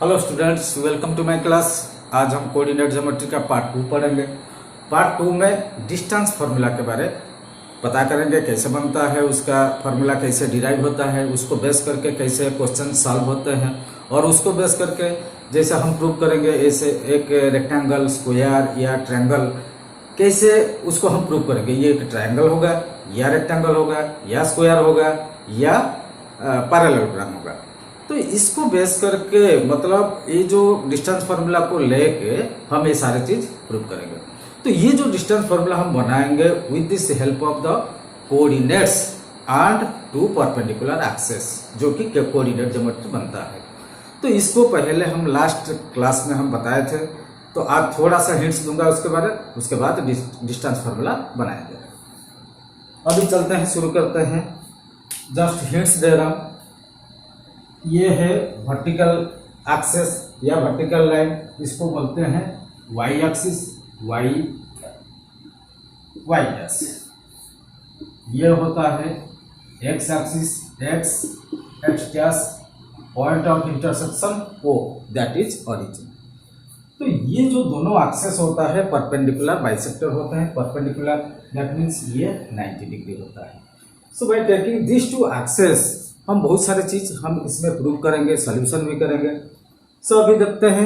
Hello students, welcome to my class. आज हम coordinate geometry का पार्ट 2 पढ़ेंगे। पार्ट 2 में डिस्टेंस फार्मूला के बारे पता करेंगे, कैसे बनता है, उसका फार्मूला कैसे डिराइव होता है, उसको बेस करके कैसे क्वेश्चन सॉल्व होते हैं, और उसको बेस करके जैसे हम प्रूव करेंगे ऐसे एक रेक्टेंगल, स्क्वायर या ट्रायंगल कैसे उसको हम प्रूव करेंगे। ये एक ट्रायंगल होगा या रेक्टेंगल होगा या स्क्वायर होगा या पैरेललोग्राम होगा। तो इसको बेस करके मतलब ये जो डिस्टेंस फार्मूला को लेके हम ये सारी चीज प्रूव करेंगे। तो ये जो डिस्टेंस फार्मूला हम बनाएंगे with this help of the coordinates and two perpendicular axes, जो कि कोऑर्डिनेट ज्योमेट्री बनता है। तो इसको पहले हम लास्ट क्लास में हम बताए थे, तो आज थोड़ा सा हिंट्स दूंगा उसके बाद डिस्टेंस फार्मूला बनाएंगे। अभी चलते हैं, शुरू करते हैं। जस्ट हिंट्स दे रहा हूं। ये है वर्टिकल एक्सेस या वर्टिकल लाइन, इसको बोलते हैं वाई एक्सिस, वाई एस। ये होता है x axis, X dash, point of intersection O, that is origin. तो ये जो दोनों एक्सेस होता है परपेंडिकुलर बाइसेक्टर होते हैं। परपेंडिकुलर दैट मीन्स ये 90 डिग्री होता है। So by taking this two axes हम बहुत सारे चीज हम इसमें प्रूव करेंगे, सॉल्यूशन भी करेंगे। सो अभी देखते हैं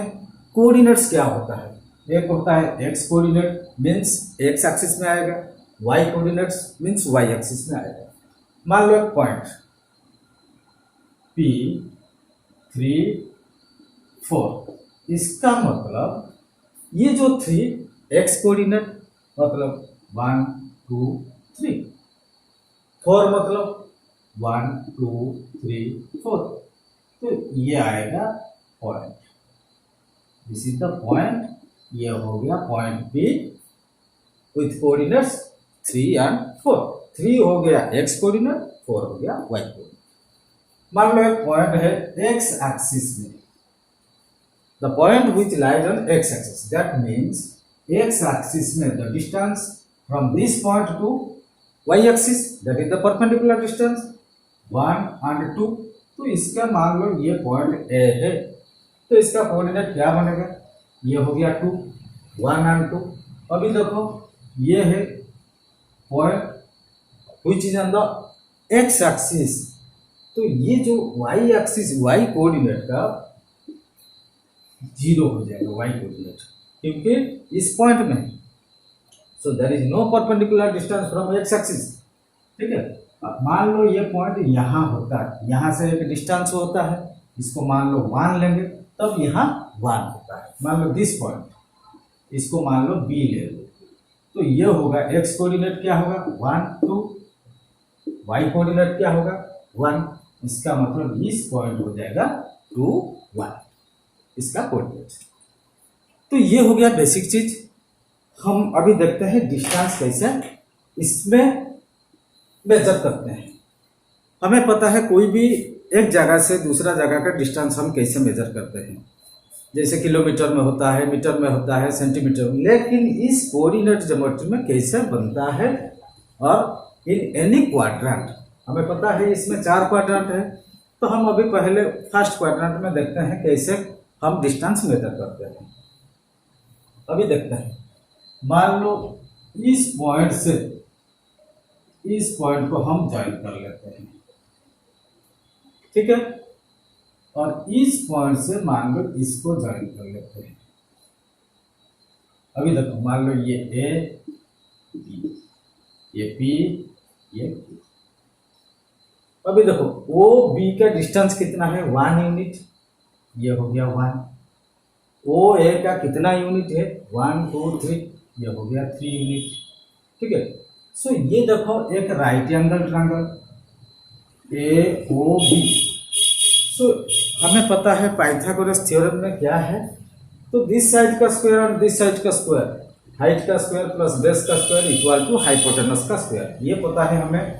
कोऑर्डिनेट्स क्या होता है। एक होता है X coordinate means x axis में आएगा, Y coordinates means Y axis में आएगा। मान लो एक पॉइंट P3 4, इसका मतलब ये जो 3 एक्स कोऑर्डिनेट मतलब 1 2 3, 4 मतलब 1 2 3 4, तो ये आएगा point. This is the point. ये हो गया point P with coordinates 3 and 4। 3 हो गया एक्स कोऑर्डिनेट, 4 हो गया वाई कोऑर्डिनेट। मान लो एक पॉइंट है एक्स एक्सिस में, the point which lies on x axis, that means x axis में the distance from this point to y axis, that is the perpendicular distance 1 and 2। तो इसका मान लो ये पॉइंट ए है, तो इसका कोऑर्डिनेट क्या बनेगा? ये हो गया 2, 1 एंड 2। अभी देखो ये है point which is on the x axis, तो ये जो वाई एक्सिस, वाई कोऑर्डिनेट का 0 हो जाएगा वाई कोऑर्डिनेट, क्योंकि इस पॉइंट में so there is no perpendicular distance from X axis. ठीक है, मान लो ये पॉइंट यहाँ होता है, यहाँ से एक डिस्टेंस होता है, इसको मान लो 1 लेंगे, तब यहाँ 1 होता है। मान लो दिस पॉइंट, इसको मान लो B ले लो, तो ये होगा एक्स कोऑर्डिनेट क्या होगा 1 2, वाई कोऑर्डिनेट क्या होगा 1। इसका मतलब इस पॉइंट हो जाएगा 2 1, इसका कोऑर्डिनेट। तो ये हो गया बेसिक चीज। हम अभी देखते हैं डिस्टेंस कैसे इसमें मेजर करते हैं। हमें पता है कोई भी एक जगह से दूसरा जगह का डिस्टेंस हम कैसे मेजर करते हैं, जैसे किलोमीटर में होता है, मीटर में होता है, सेंटीमीटर में। लेकिन इस कोऑर्डिनेट ज्योमेट्री में कैसे बनता है, और इन एनी क्वाड्रेंट, हमें पता है इसमें 4 क्वाड्रेंट है। तो हम अभी पहले फर्स्ट क्वाड्रेंट में देखते हैं कैसे हम डिस्टेंस मेजर करते हैं। अभी देखते हैं, मान लो इस पॉइंट से इस पॉइंट को हम ज्वाइन कर लेते हैं, ठीक है, और इस पॉइंट से मान लो इसको ज्वाइन कर लेते हैं। अभी देखो मान लो ये A, B, ये P, ये P। अभी देखो O B का डिस्टेंस कितना है 1 यूनिट, ये हो गया 1। O A का कितना यूनिट है 1 2 3, ये हो गया 3 यूनिट। ठीक है, सो ये देखो एक right angle triangle AOB। So हमें पता है पाइथागोरस थ्योरम में क्या है, तो दिस साइड का स्क्वायर और दिस साइड का स्क्वायर, हाइट का स्क्वायर प्लस बेस का स्क्वायर इक्वल टू हाइपोटेनस का स्क्वायर। ये पता है हमें,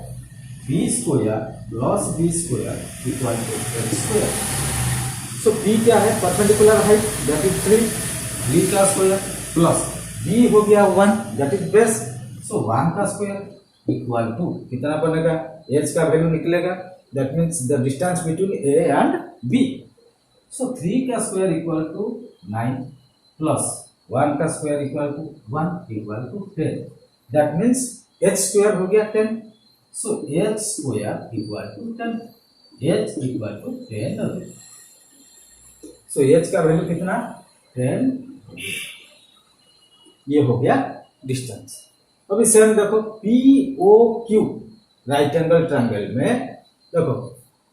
B square plus B square equal to A square. So B क्या है? Perpendicular height, that is 3, B का स्क्वायर प्लस B हो गया 1, दैट इज बेस। सो 1 का स्क्वायर इक्वल टू कितना बनेगा? H का वैल्यू निकलेगा, that means the distance between A and B। So 3 का स्क्वायर इक्वल टू 9 प्लस 1 का square equal to 1 equal to 10। That means h square हो गया 10। So h square equal to 10, h equal to 10। So h का value कितना 10, ये हो गया distance. अभी सेम देखो POQ राइट एंगल ट्रायंगल में देखो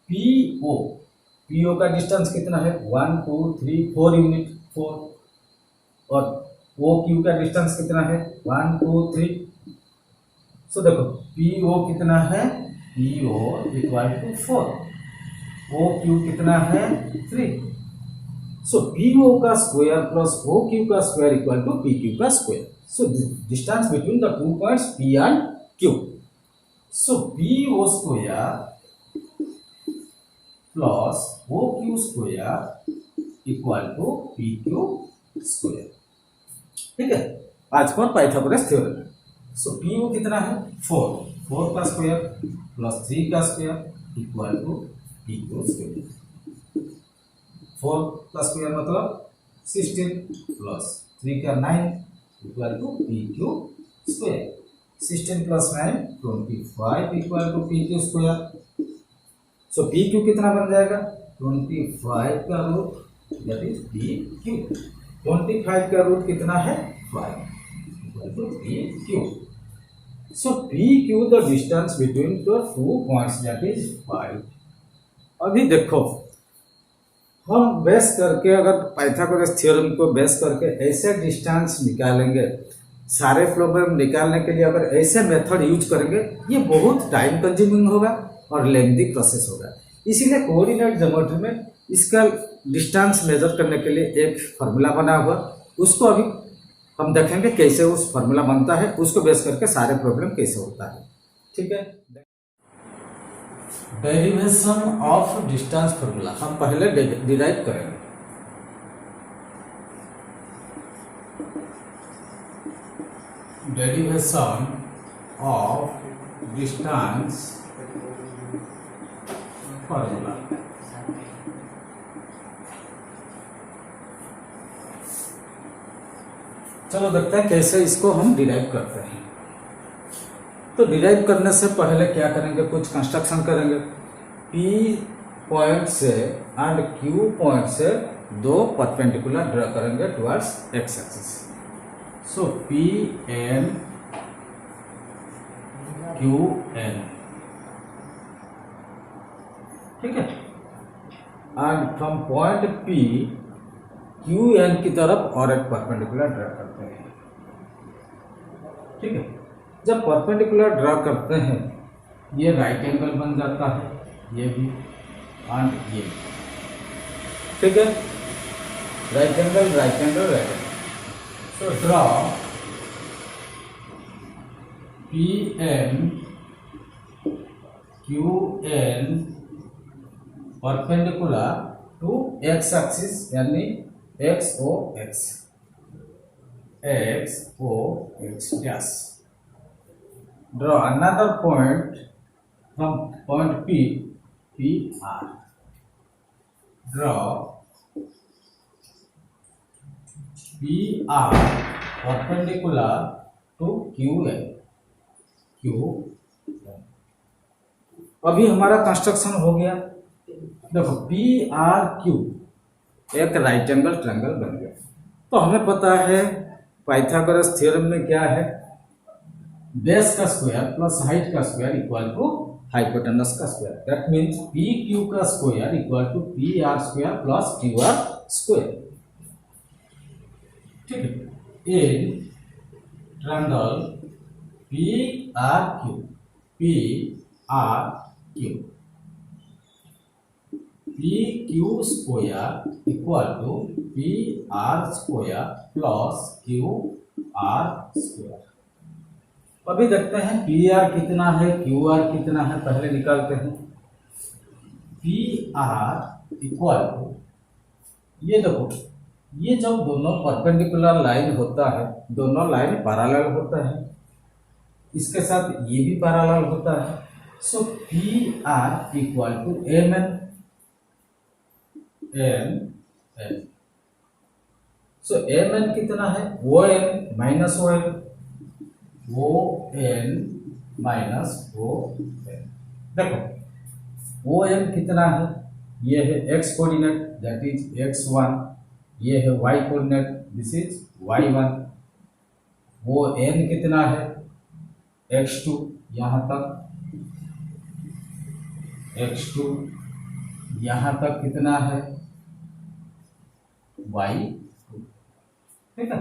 PO का डिस्टेंस कितना है 1 2 3 4 यूनिट 4, और OQ का डिस्टेंस कितना है 1 2 3। सो देखो PO कितना है, PO इक्वल टू 4, OQ कितना है 3। सो PO का स्क्वायर प्लस OQ का स्क्वायर इक्वल टू PQ का square. So distance between the 2 points P and Q। So PO square plus OQ square equal to PQ square. ठीक है, आज पर Pythagoras theorem. सो PO कितना है 4 का स्क्वायर प्लस 3 का square equal to PQ square. 4 का स्क्वायर मतलब 16 प्लस 3 का 9 equal to PQ square. 16 plus 9 25 equal to PQ square. So PQ कितना बन जाएगा 25 का रूट दैट इज PQ। 25 का रूट कितना है 5 equal to PQ। So PQ the distance between the 2 points that is 5। अभी देखो हम बेस करके अगर पाइथागोरस थ्योरम को बेस करके ऐसे डिस्टेंस निकालेंगे, सारे प्रॉब्लम निकालने के लिए अगर ऐसे मेथड यूज करेंगे ये बहुत टाइम कंज्यूमिंग होगा और लेंथी प्रोसेस होगा। इसीलिए कोऑर्डिनेट ज्योमेट्री में इसका डिस्टेंस मेजर करने के लिए एक फार्मूला बना हुआ, उसको अभी हम देखेंगे कैसे उस फार्मूला बनता है, उसको बेस करके सारे प्रॉब्लम कैसे होता है। ठीक है, डेरिवेशन ऑफ डिस्टेंस फार्मूला हम पहले डिराइव करेंगे। Derivation of distance formula. चलो देखते हैं कैसे इसको हम डिराइव करते हैं। तो डिराइव करने से पहले क्या करेंगे, कुछ कंस्ट्रक्शन करेंगे। P पॉइंट से एंड Q पॉइंट से दो परपेंडिकुलर ड्रा करेंगे टुवर्ड्स x एक्सिस। सो PN QN, ठीक है, and from point P QN की तरफ और एक परपेंडिकुलर ड्रा करते हैं। ठीक है, जब परपेंडिकुलर ड्रा करते हैं ये राइट एंगल बन जाता है, ये भी एंड ये, ठीक है, right angle right angle right angle. So draw PN QN perpendicular to x axis यानी XOX dash. Draw another point from point P, PR. Draw PR perpendicular to QN. अभी हमारा कंस्ट्रक्शन हो गया। देखो PRQ एक राइट एंगल ट्रायंगल बन गया। तो हमें पता है पाइथागोरस थ्योरम में क्या है, बेस का स्क्वायर प्लस हाइट का स्क्वायर इक्वल टू हाइपोटेनस का स्क्वायर। दैट मीन्स PQ का square equal to PR square plus QR square. ठीक है, in triangle PRQ PQ square equal to PR square plus QR square. अभी देखते हैं PR कितना है QR कितना है, पहले निकालते हैं। PR इक्वल टू, ये देखो ये जब दोनों परपेंडिकुलर लाइन होता है, दोनों लाइन पैरेलल होता है, इसके साथ ये भी पैरेलल होता है। So PR equal to MN N N. So M N कितना है, O N minus O N, O N minus O N. देखो ओ एन कितना है, ये है X coordinate that is x1, ये है y coordinate this is y1। वो n कितना है x2, यहाँ तक x2, यहाँ तक कितना है y2, ठीक है।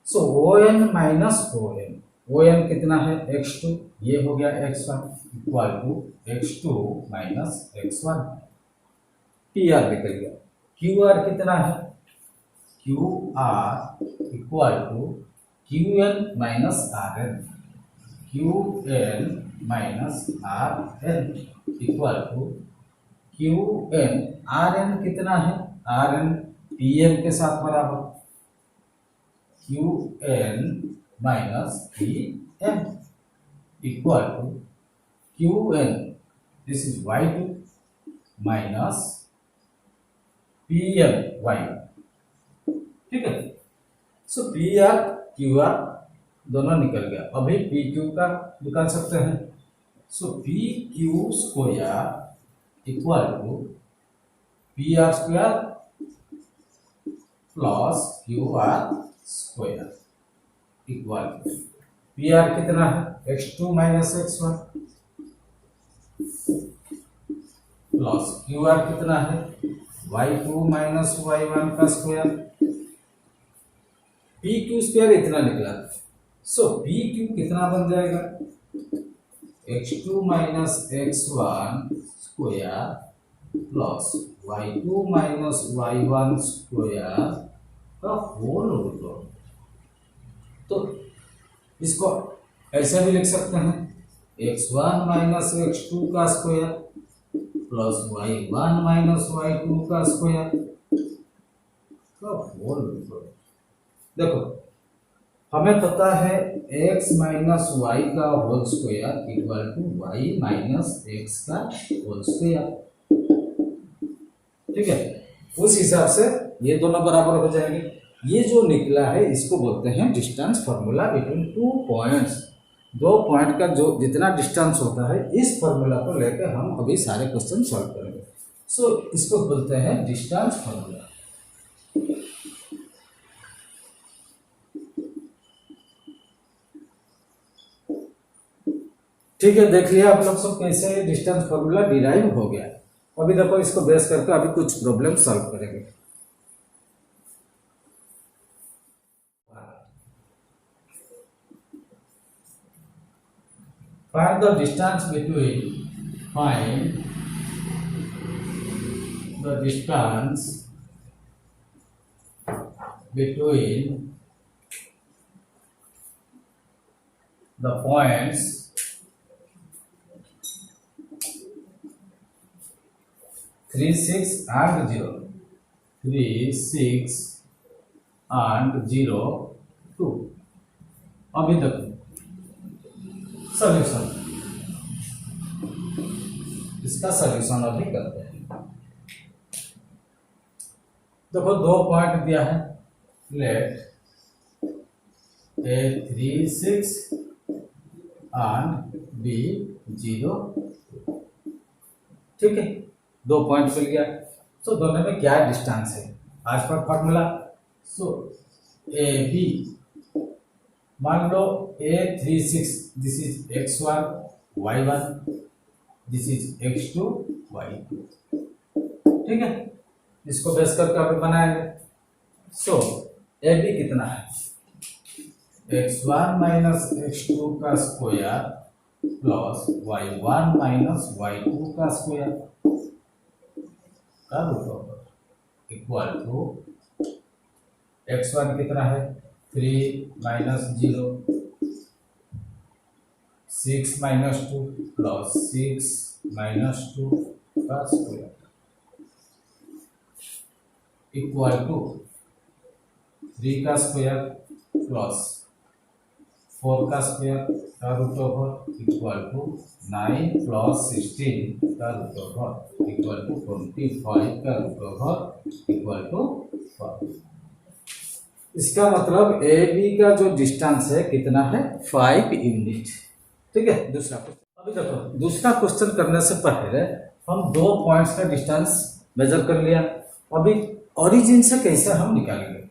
So O N minus O N, O N कितना है x2, ये हो गया x1 equal to x2 minus x1। P R निकल गया। क्यू आर कितना है, Q R equal to Q N minus R N, Q N minus R N equal to Q N, R N कितना है, R N P M के साथ बराबर, Q N minus P M equal to Q N this is y2 minus P M y1, ठीक है। So P R Q R दोनों निकल गया। अभी पी क्यू का निकाल सकते हैं। So P Q square equal to P R square plus Q R square equal to P R कितना है x2 minus x1 plus Q R कितना है y2 माइनस y1 का स्क्वायर। पी क्यू स्क्वायर इतना निकला। सो पी क्यू कितना बन जाएगा, x2 minus x1 square plus y2 minus y1 square का होल रूट। तो इसको ऐसे भी लिख सकते हैं x1 माइनस x2 का square plus y1 minus y2 का स्क्वायर का होल रूट। देखो हमें पता है x माइनस वाई का whole square equal to y minus x का होल स्क्वायर, ठीक है। उस हिसाब से ये दोनों बराबर हो जाएंगे। ये जो निकला है इसको बोलते हैं distance formula between two points. दो पॉइंट का जो जितना डिस्टेंस होता है इस फॉर्मूला को लेकर हम अभी सारे क्वेश्चन सॉल्व करेंगे। सो इसको बोलते हैं डिस्टेंस फॉर्मूला। ठीक है, देख लिया आप लोग सब कैसे डिस्टेंस फॉर्मूला डिराइव हो गया। अभी देखो इसको बेस करके अभी कुछ प्रॉब्लम सॉल्व करेंगे। Find the distance between, find the distance between the points 3, 6 and 0, 3, 6 and 0, 2। अभी तक सॉल्यूशन, इसका सॉल्यूशन अभी करते हैं। देखो दो पॉइंट दिया है, लेट A36 and B0, ठीक है। दो पॉइंट मिल गया। सो दोनों में क्या डिस्टेंस है आज पर फॉर्मूला। सो ए बी, मान लो A36 this is x1 y1, this is x2 y2, ठीक है। इसको बेस करके अभी बनाएंगे। सो ए बी कितना है, x1 माइनस x2 का square plus y1 minus y2 का स्क्वायर का root over equal to x1 कितना है 3 माइनस 0, 6 माइनस 2 प्लस 6 माइनस 2 का स्क्वायर इक्वल टू 3 का स्क्वायर प्लस 4 का स्क्वायर का रूट ओवर इक्वल टू 9 प्लस 16 का रूट ओवर इक्वल टू 25 का रूट ओवर इक्वल टू 5। इसका मतलब ए बी का जो डिस्टेंस है कितना है 5 यूनिट। ठीक है, दूसरा क्वेश्चन। अभी देखो दूसरा क्वेश्चन करने से पहले हम दो पॉइंट्स का डिस्टेंस मेजर कर लिया। अभी ओरिजिन से कैसे हम निकालेंगे,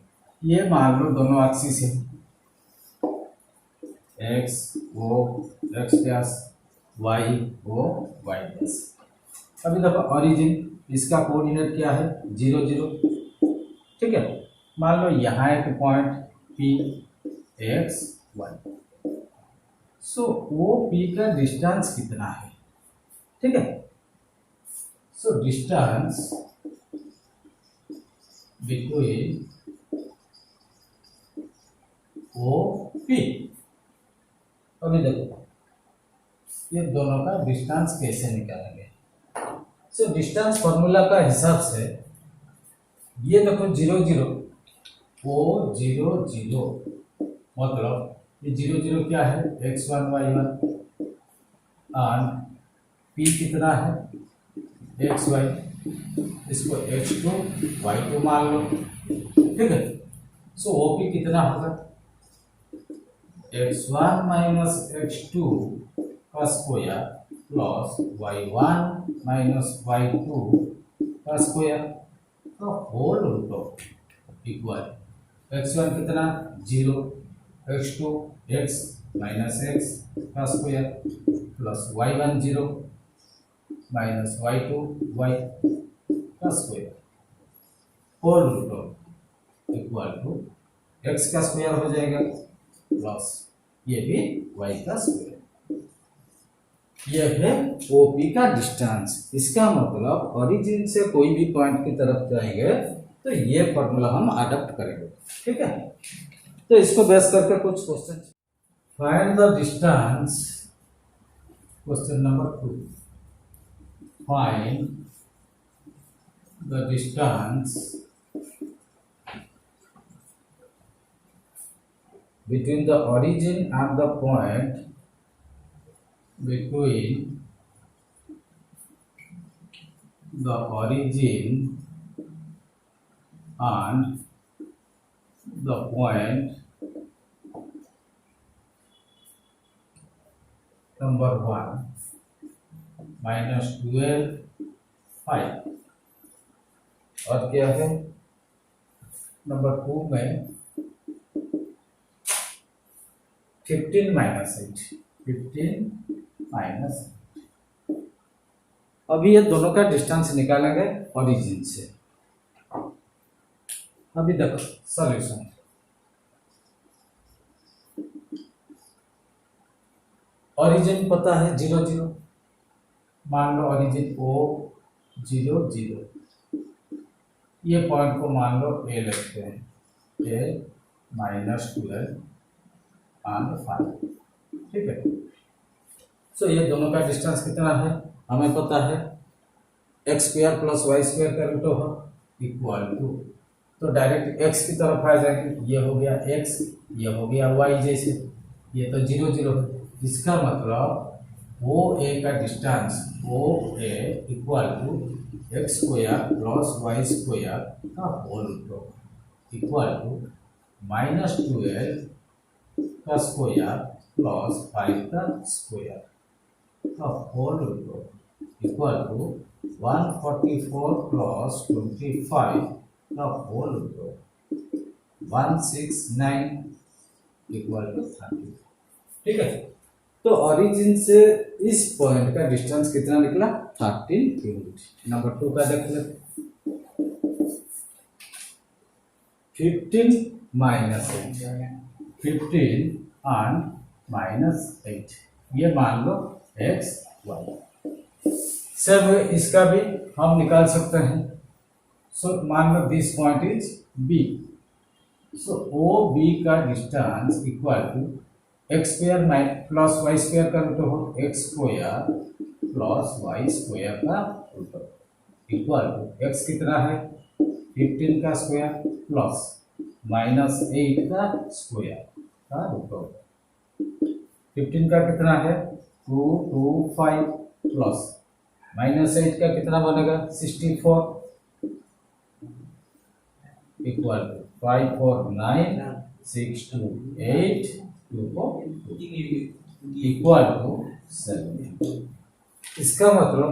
ये मान लो दोनों एक्सिस है x O x plus y O y plus. अभी देखो ओरिजिन इसका कोऑर्डिनेट क्या है 0 0। ठीक है, मान लो यहाँ एक point P x y. So O P का डिस्टेंस कितना है। ठीक है, so distance between O P. अभी देखो ये दोनों का डिस्टेंस कैसे निकालेंगे। सो डिस्टेंस फॉर्मूला का हिसाब से ये देखो 0 0 ओ 0 0 मतलब ये 0 0 क्या है x1 y1 और p कितना है xy, इसको x2 y2 मान लो। ठीक है, सो OP कितना होगा x1 माइनस x2 का square plus y1 minus y2 का स्क्वायर का होल रूट इक्वल x1 कितना 0 x2 x माइनस x का square plus y1 0 minus y2 y का square whole root equal to x का स्क्वायर हो जाएगा प्लस ये भी y का स्क्वायर। यह है OP का डिस्टेंस। इसका मतलब ओरिजिन से कोई भी पॉइंट की तरफ जाएंगे तो ये फॉर्मूला हम अडॉप्ट करेंगे। ठीक है, तो इसको बेस करके कुछ question. Find the distance, question number 2, find the distance between the origin and the point between the origin and the point number 1 minus 12 5 और क्या है नंबर 2 में 15 माइनस 8 15 माइनस। अभी ये दोनों का डिस्टेंस निकालेंगे ओरिजिन से। अभी देखो सॉल्यूशन, ओरिजिन पता है 0 0, मान लो ओरिजिन O 0 0, ये पॉइंट को मान लो A लिखते हैं A माइनस 12 और 5। ठीक है, सो ये दोनों का डिस्टेंस कितना है हमें पता है x square plus y square का रूट ओवर इक्वल टू, तो डायरेक्ट x की तरफ आ जाएंगे, ये हो गया x, ये हो गया y, जैसे ये तो 0 0 है। इसका मतलब ओ ए का distance O A equal to x square plus y square का whole root equal to minus 12 का स्क्वायर प्लस 5 का स्क्वायर का whole root equal to 144 plus 25 का होल रूट 169 इक्वल टू 30। ठीक है, तो ओरिजिन से इस पॉइंट का डिस्टेंस कितना निकला 13 यूनिट। नंबर 2 का देख लेते, 15 माइनस 8 15 एंड माइनस 8, ये मान लो x y। सब इसका भी हम निकाल सकते हैं। सो मान लो this point is B, so O B का distance equal to x square plus y square का रूट हो x square plus y square का रूट इक्वल टू एक्स कितना है 15 का स्क्वायर प्लस माइनस 8 का स्क्वायर का रूट। 15 का कितना है 225 प्लस -8 का कितना बनेगा 64 इक्वल टू 549 628 इक्वल टू 7। इसका मतलब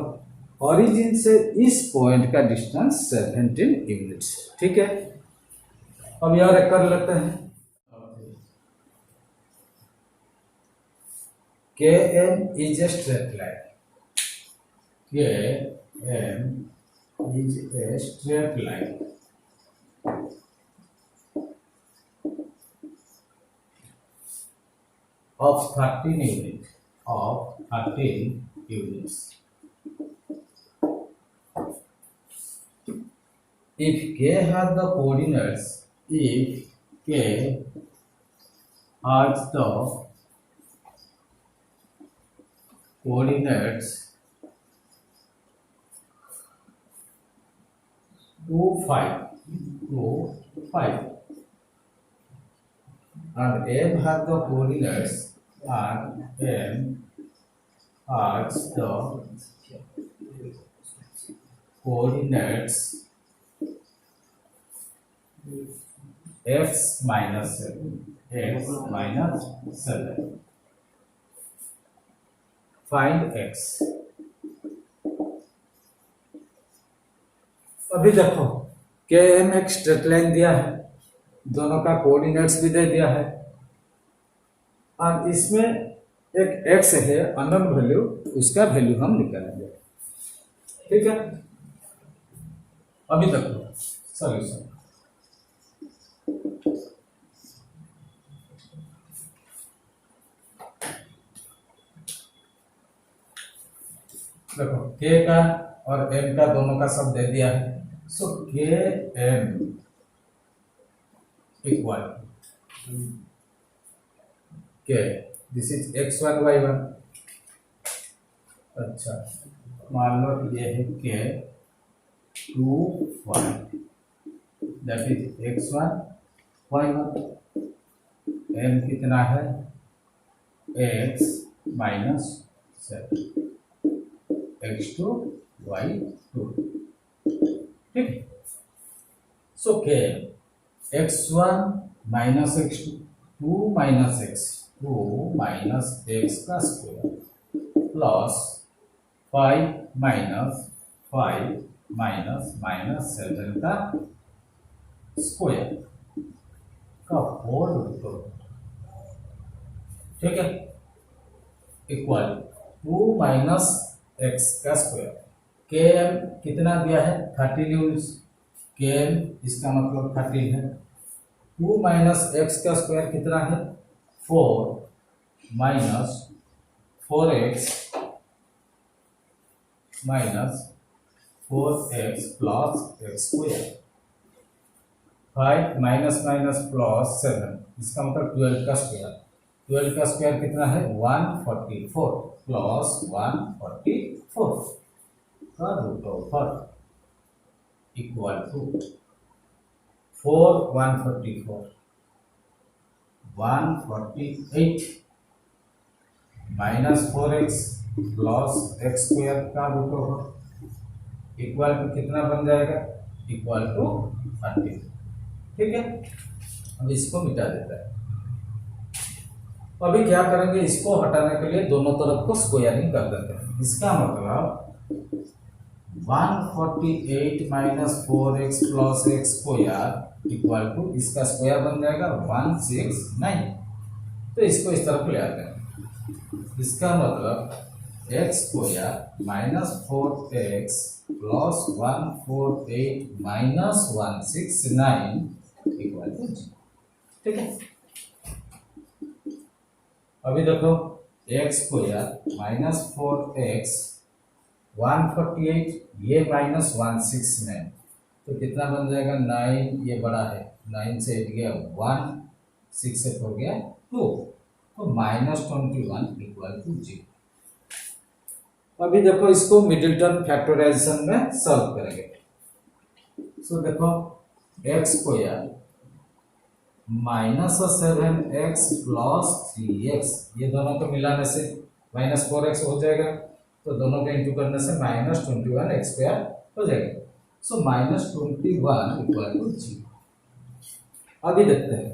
ओरिजिन से इस पॉइंट का डिस्टेंस 17 यूनिट्स। ठीक है, अब यार कर लेते हैं। KM is a straight line. KM is a straight line. Of 13 units. If K has the coordinates, coordinates 2, 5, and M has the coordinates x minus 7. Find x. अभी देखो KM एक स्ट्रेट लाइन दिया है, दोनों का कोऑर्डिनेट्स भी दे दिया है, और इसमें एक x है अननोन वैल्यू, उसका वैल्यू हम निकालेंगे। ठीक है, अभी देखो सॉल्यूशन। देखो K का और M का दोनों का सब दे दिया है, सो KM equal K, this is x1 y1। अच्छा, मान लो ये है K 2 1, that is x1 y1। M कितना है x minus 7 x2 y2। ठीक, सो K x1 minus x2 2 minus x का स्क्वायर प्लस 5 minus 7 का स्क्वायर का होल रूट। ठीक है, इक्वल 2 minus x का स्क्वायर। KM कितना दिया है 13 यूनिट्स, KM इसका मतलब 13 है। 2 minus x का स्क्वायर कितना है 4 minus 4x plus x square. 5 minus plus 7, इसका मतलब 12 का स्क्वायर। 12 का स्क्वायर कितना है 144 प्लस 144 का root over equal to 4 144 148 minus 4x plus x square का रूट ओवर इक्वल टू कितना बन जाएगा इक्वल टू 30। ठीक है, अब इसको मिटा देता है। अभी क्या करेंगे, इसको हटाने के लिए दोनों तरफ को स्क्वायरिंग कर देते हैं। इसका मतलब 148 minus 4x plus x square equal to इसका स्क्वायर बन जाएगा 169। तो इसको इस तरफ ले आते हैं। इसका मतलब x square minus 4x plus 148 minus 169 equal to 0। ठीक है, अभी देखो x स्क्वायर माइनस 4x 148 ये माइनस 169, तो कितना बन जाएगा 9, ये बड़ा है 9 से 8 गया 1, 6 से 4 गया 2, तो -21 इक्वल टू 0। अभी देखो इसको मिडिल टर्म फैक्टराइजेशन में सॉल्व करेंगे। सो देखो x square -7x plus 3x, ये दोनों को मिलाने से -4x हो जाएगा, तो दोनों को इंटू करने से -21x² हो जाएगा। सो -21 इक्वल टू 0। अभी देखते हैं,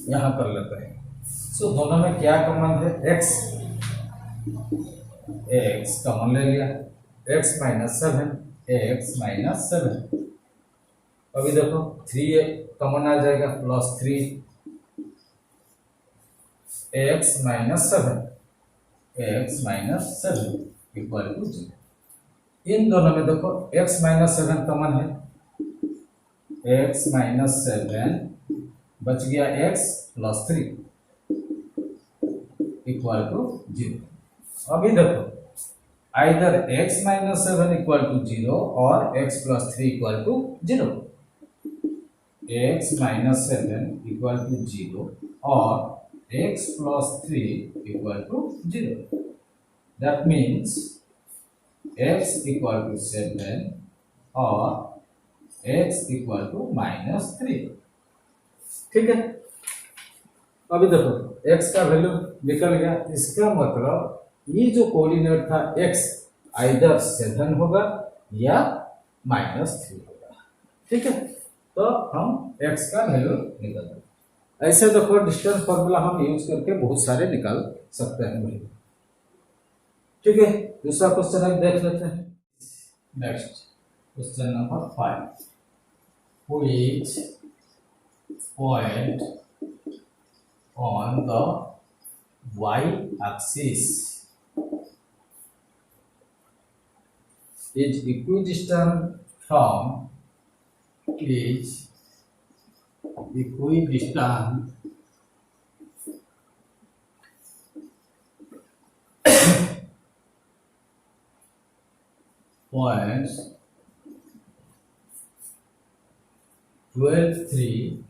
यहाँ कर लेते हैं। सो दोनों में क्या कॉमन है, x कॉमन ले लिया, x -7। अभी देखो 3 कॉमन आ जाएगा, +3 x -7 इक्वल टू 0। इन दोनों में देखो x -7 कॉमन है, x -7 बच गया, x +3 इक्वल टू 0। अभी देखो आइदर x -7 इक्वल टू 0 और x +3 equal to 0। x -7 equal to 0 और x +3 equal to 0। That means x equal to 7 और x इक्वल टू -3। ठीक है, अभी देखो x का वैल्यू निकल गया, इसका मतलब ये जो कोऑर्डिनेट था x आइदर 7 होगा या -3 होगा। ठीक है, तो हम x का वैल्यू निकाल देंगे। ऐसे देखो डिस्टेंस फॉर्मूला हम यूज करके बहुत सारे निकाल सकते हैं वैल्यू। ठीक है, दूसरा क्वेश्चन अब देख लेते हैं। Next question number 5, which point on the y-axis is equidistant from points 12, 3,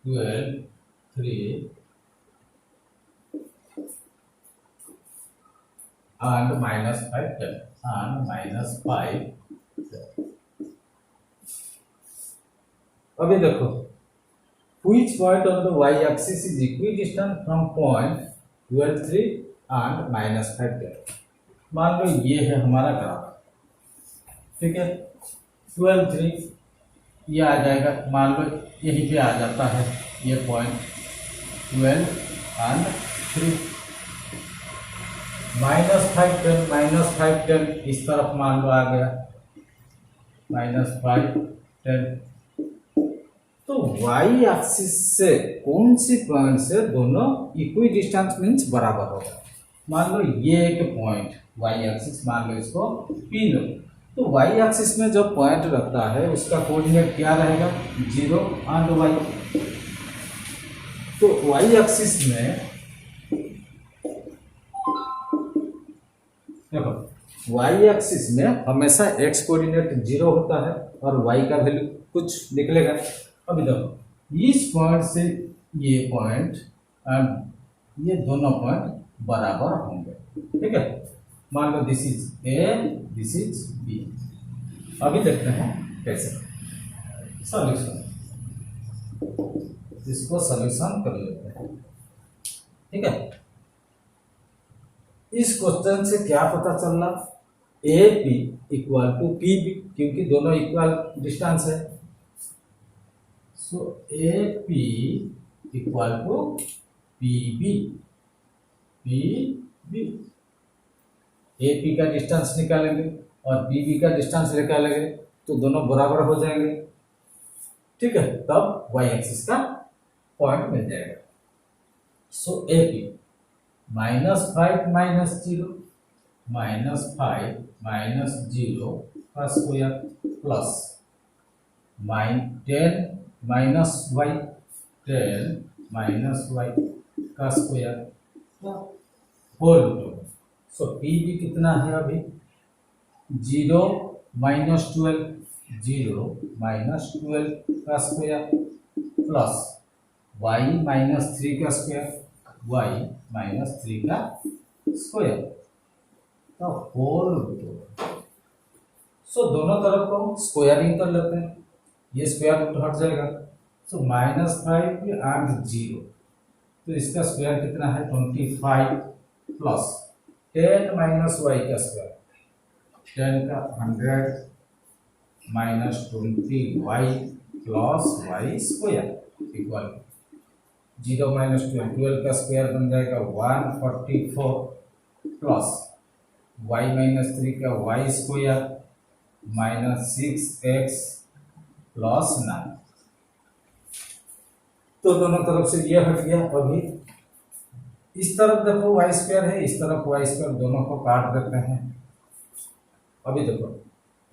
12, 3 and -5, 10 and -5, 10। अभी देखो which point on the y-axis is equidistant from point 12, 3 and -5, 10। मान लो ये है हमारा ग्राफ, ठीक है, 12, 3 ये आ जाएगा, मान लो यहीं पे आ जाता है ये पॉइंट 12 एंड 3, -5, 10 इस तरफ मान लो आ गया, -5, 10। तो y एक्सिस से कौन सी पॉइंट से दोनों इक्वी डिस्टेंस मीन्स बराबर होगा। मान लो ये एक पॉइंट y एक्सिस, मान लो इसको P लो, तो y एक्सिस में जो पॉइंट रहता है उसका कोऑर्डिनेट क्या रहेगा, 0 एंड y। तो y एक्सिस में देखो, y एक्सिस में हमेशा x कोऑर्डिनेट 0 होता है और y का वैल्यू कुछ निकलेगा। अभी देखो इस पॉइंट से ये पॉइंट एंड ये दोनों पॉइंट बराबर होंगे, ठीक है। मान लो this is A, this is B। अभी देखते हैं कैसे सॉल्यूशन, इसको सॉल्यूशन कर लेते हैं, ठीक है। इस क्वेश्चन से क्या पता चल रहा, AP इक्वल टू PB, क्योंकि दोनों इक्वल डिस्टेंस है। So AP equal to PB, AP का डिस्टेंस निकालेंगे और PB का डिस्टेंस निकालेंगे तो दोनों बराबर हो जाएंगे, ठीक है। तब y एक्सिस का पॉइंट मिल जाएगा। सो AP -5 -0 -5 का स्क्वायर प्लस 10 -y 10 -y का square whole two. So PB कितना है अभी, 0 -12 का स्क्वायर प्लस y -3 का स्क्वायर, y -3 का स्क्वायर, तो होल टू। सो दोनों तरफ को स्क्वायरिंग कर लेते हैं, ये स्क्वायर रूट हट जाएगा। सो -5 एंड 0, तो इसका स्क्वायर कितना है 25 प्लस 10 माइनस वाई का स्क्वायर, 10 का 100 minus 20 y plus y square equal 0 minus 12 का स्क्वायर बन जाएगा 144 प्लस वाई माइनस 3 का Y square minus 6x plus 9। तो दोनों तरफ से ये हट गया। अभी इस तरफ देखो वाई स्क्वायर है, इस तरफ वाई स्क्वायर, दोनों को काट देते हैं। अभी देखो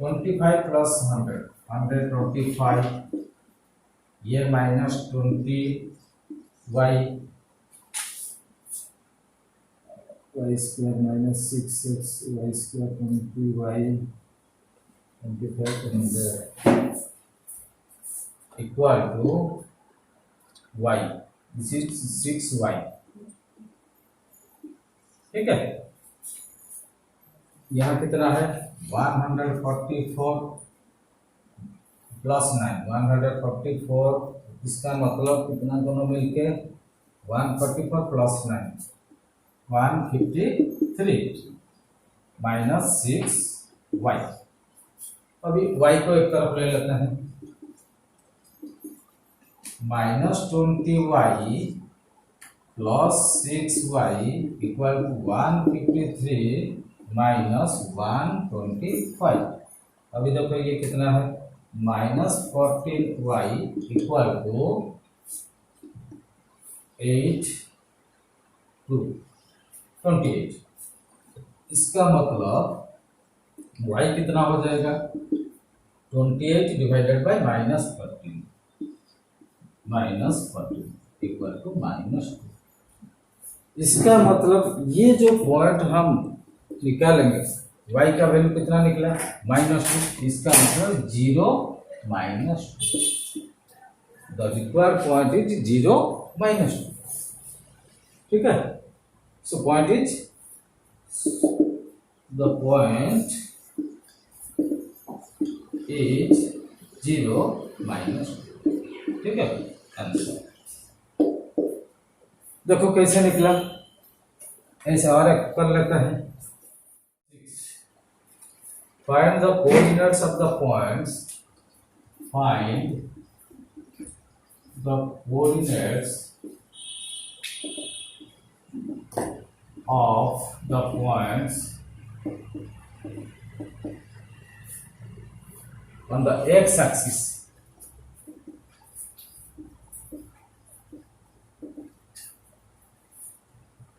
25 प्लस 100 125, ये minus 20 y square minus 6x y square 20 y 25 equal to y, this is 6y। ठीक है, यहाँ कितना है 144 प्लस 9 144, इसका मतलब कितना दोनों मिलके 144 प्लस 9 153 माइनस 6y। अभी y को एक तरफ ले लेते हैं, -20y plus 6y equal to 153 minus 125। अभी देखो ये कितना है -14y इक्वल टू 28। इसका मतलब y कितना हो जाएगा 28 डिवाइडेड बाई -14 इक्वल टू -2। इसका मतलब ये जो पॉइंट हम निकालेंगे y का वैल्यू कितना निकला -2, इसका मतलब 0 -2, द रिक्वायर्ड पॉइंट इज 0 -2। ठीक है, so point is the point is 0 -2। ठीक है, आंसर देखो कैसे निकला, ऐसे और एक कर लेते हैं। Find the coordinates of the points. Find the coordinates of the points on the x-axis.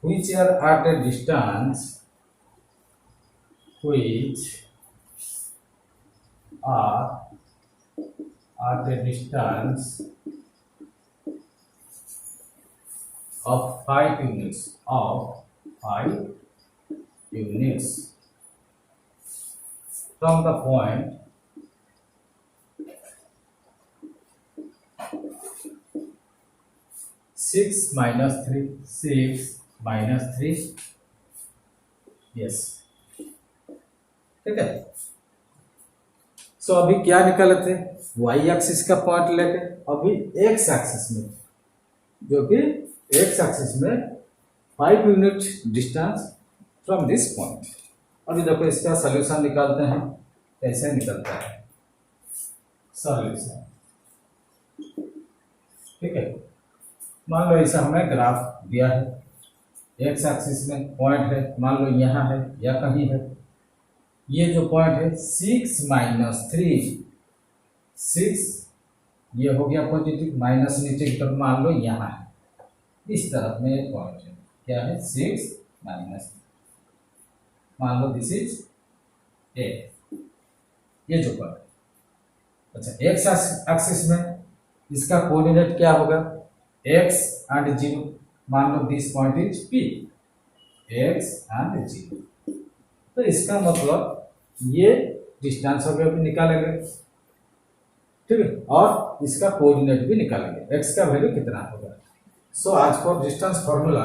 Which are at a distance, which are at a distance of 5 units from the point six minus 3, yes। ठीक है, सो अभी क्या निकाले थे Y axis का point लेके, अभी x axis में, जो कि एक्स एक्सिस में 5 unit distance from this point. अभी देखो इसका सॉल्यूशन निकालते हैं, कैसे निकलता है सॉल्यूशन। ठीक है, मान लो ऐसा हमें ग्राफ दिया है, एक्स एक्सिस में पॉइंट है, मान लो यहाँ है या कहीं है। ये जो पॉइंट है 6 माइनस 3, 6 ये हो गया पॉजिटिव, माइनस नीचे की तरफ मान लो यहाँ है, इस तरफ में एक पॉइंट है, क्या है 6 माइनस, मान लो दिस इज ए, ये जो पॉइंट। अच्छा, एक्स एक्सिस में इसका कोऑर्डिनेट क्या होगा x एंड 0, मान लो this point is P, x and 0। तो इसका मतलब ये डिस्टेंस हो गया, भी निकालेंगे। ठीक है, और इसका कोऑर्डिनेट भी निकालेंगे, x का वैल्यू कितना होगा। सो आज फॉर डिस्टेंस फॉर्मूला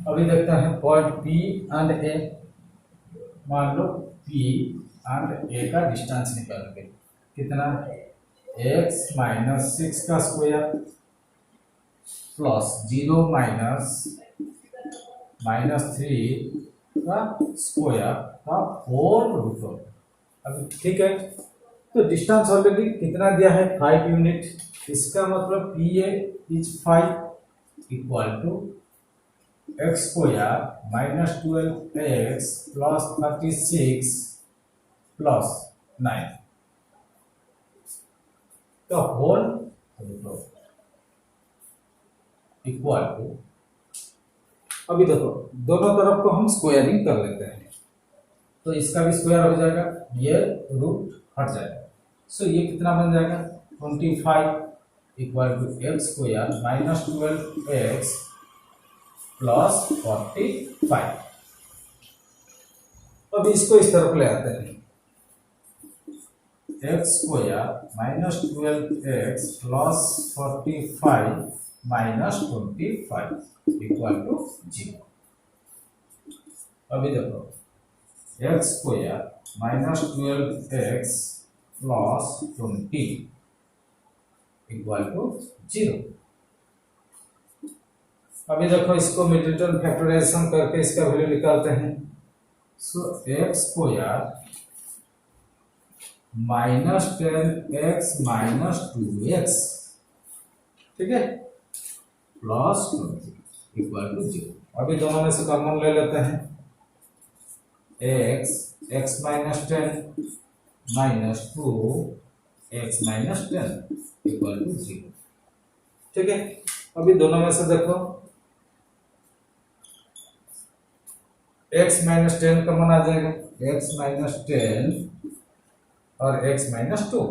अभी देखते हैं पॉइंट P एंड A। मान लो P एंड A का डिस्टेंस निकालेंगे, कितना, x माइनस 6 का स्क्वायर प्लस 0 माइनस 3 का स्क्वायर का होल रूट। अब ठीक है, तो डिस्टेंस ऑलरेडी कितना दिया है, 5 यूनिट। इसका मतलब PA is 5 equal to x square minus 12x plus 36 plus 9 का होल इक्वल टू, अभी देखो दोनों तरफ को हम स्क्वायरिंग कर लेते हैं, तो इसका भी स्क्वायर हो जाएगा, ये रूट हट जाएगा। सो ये कितना बन जाएगा, 25 equal to x square minus 12x plus 45। अब इसको इस तरफ ले आते हैं, x square minus 12x plus 45 minus 25 equal to 0। अभी देखो x square minus 12x plus 20 equal to 0। अभी देखो इसको मिडिल फैक्टराइजेशन करके इसका वैल्यू निकालते हैं। So x square minus 10x minus 2x, ठीक है, प्लस 20 इक्वल टू 0। अभी दोनों में से कॉमन ले लेते हैं, x minus 10 minus 2x minus 10 equal to 0, ठीक है। अभी दोनों में से देखो x माइनस 10 कॉमन आ जाएगा, x माइनस 10 और x minus 2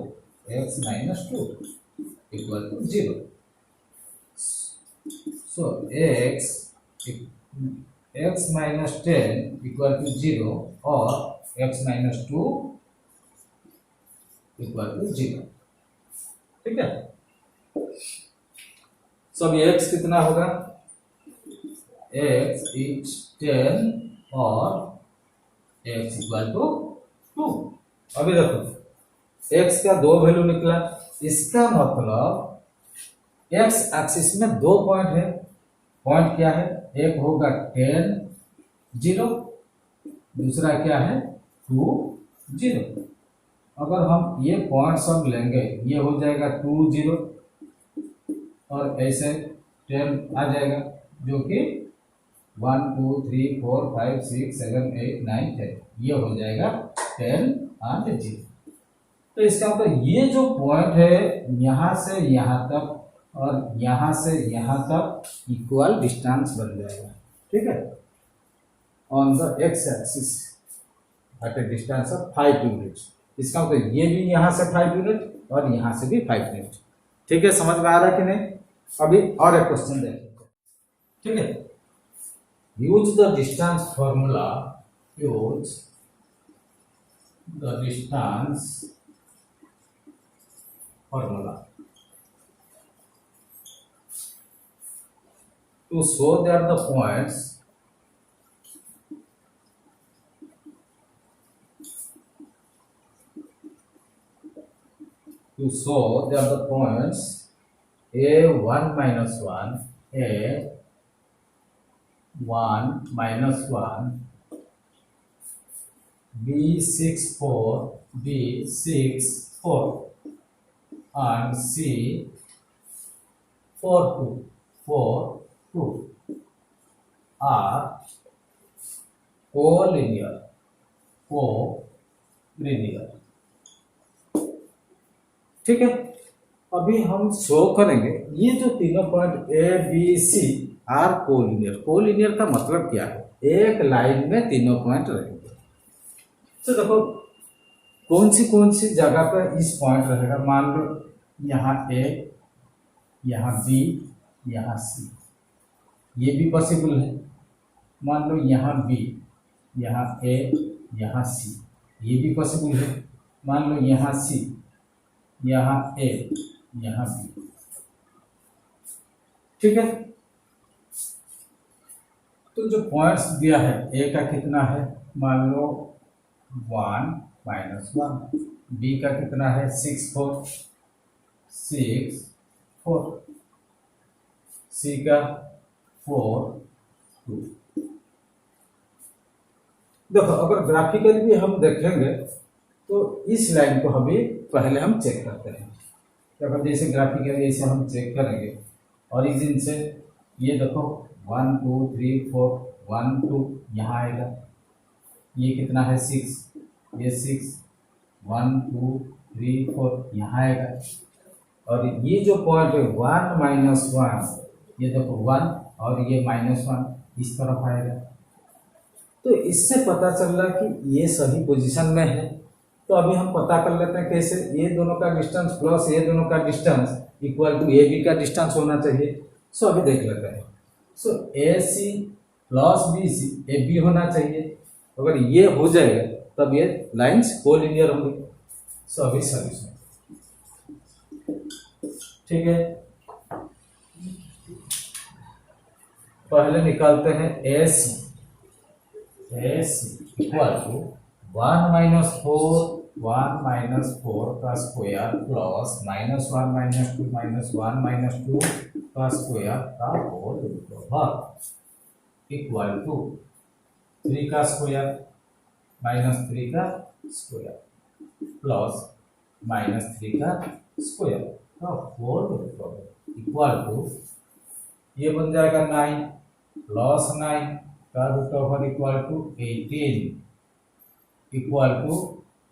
equal to 0। So x minus 10 equal to 0 और x माइनस 2 इक्वल टू 0, ठीक है। सब x कितना होगा, x इज 10 और x इक्वल टू 2। अभी देखो x का दो वैल्यू निकला, इसका मतलब x एक्सिस में दो पॉइंट है। पॉइंट क्या है, एक होगा 10 0, दूसरा क्या है 2 0। अगर हम ये पॉइंट सब लेंगे, ये हो जाएगा 2 0 और ऐसे 10 आ जाएगा, जो कि 1 2 3 4 5 6 7 8 9 10, ये हो जाएगा 10 एंड 0। तो इसका मतलब ये जो पॉइंट है यहाँ से यहाँ तक और यहाँ से यहाँ तक इक्वल डिस्टेंस बन जाएगा, ठीक है, on the x axis at A distance of 5 units. इसका मतलब ये भी यहाँ से 5 यूनिट और यहाँ से भी 5 यूनिट, ठीक है। समझ में आ रहा है कि नहीं। अभी और एक क्वेश्चन देखेंगे, ठीक है। Use the distance formula, use the distance formula to show that the points A1 minus 1, A1 minus 1, B6 4, B6 4 and C 4 2 are collinear, ठीक है। अभी हम शो करेंगे ये जो तीनों point A B C are collinear. Collinear का मतलब क्या है, एक लाइन में तीनों पॉइंट रहेंगे। तो देखो कौन सी जगह पर इस पॉइंट रहेगा, मान लो यहाँ ए, यहाँ बी, यहाँ सी, ये भी पॉसिबल है। मान लो यहाँ बी, यहाँ ए, यहाँ सी, ये भी पॉसिबल है। मान लो यहाँ सी, यहाँ ए, यहाँ बी, ठीक है। तो जो पॉइंट्स दिया है, ए का कितना है, मान लो 1 माइनस 1। बी का कितना है 6 4 6 4। सी का 4 2। देखो अगर ग्राफिकली भी हम देखेंगे तो इस लाइन को अभी पहले हम चेक करते हैं। तो अगर जैसे ग्राफिकली ऐसे हम चेक करेंगे ओरिजिन से, ये देखो 1 2 3 4 1 2 यहाँ आएगा। ये कितना है 6, ये 6 1 2 3 4 यहाँ आएगा। और ये जो पॉइंट है 1 माइनस 1, ये देखो 1 और ये -1 इस तरफ आएगा। तो इससे पता चल रहा कि ये सही पोजीशन में है। तो अभी हम पता कर लेते हैं कैसे, ये दोनों का डिस्टेंस प्लस ये दोनों का distance equal to A B का डिस्टेंस होना चाहिए। सो अभी देख लेते हैं। So A C plus B C A B होना चाहिए। अगर ये हो जाएगा तब ये लाइंस कोलिनियर होंगे। सो अभी सॉल्यूशन ठीक है। पहले निकालते हैं ए सी इक्वल टू 1 माइनस 4 का स्क्वायर प्लस -1 -2 -1 -2 का स्क्वायर का होल इक्वल टू 3 का स्क्वायर -3 का स्क्वायर प्लस -3 का स्क्वायर का होल इक्वल टू, ये बन जाएगा 9 प्लस 9 का root over equal to 18 equal to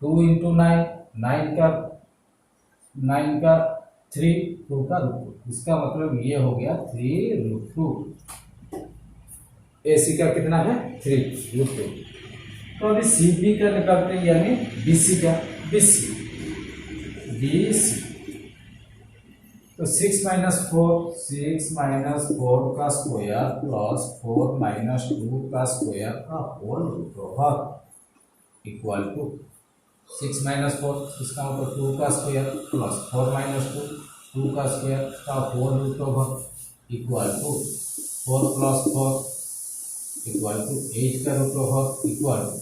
2 into 9 9 का 3 2 का रूट 2। इसका मतलब ये हो गया 3 रूट 2। ए सी का कितना है 3 रूट 2। तो अभी सी बी का निकालते हैं, यानी बी सी का बी सी तो 6 माइनस 4 का स्क्वायर प्लस 4 माइनस 2 का स्क्वायर का whole root over equal to 6 minus 4 इसका मतलब 2 का स्क्वायर प्लस 4 माइनस 2 का स्क्वायर का whole root over equal to 4 plus 4 equal to 8 का रूट ओवर इक्वल टू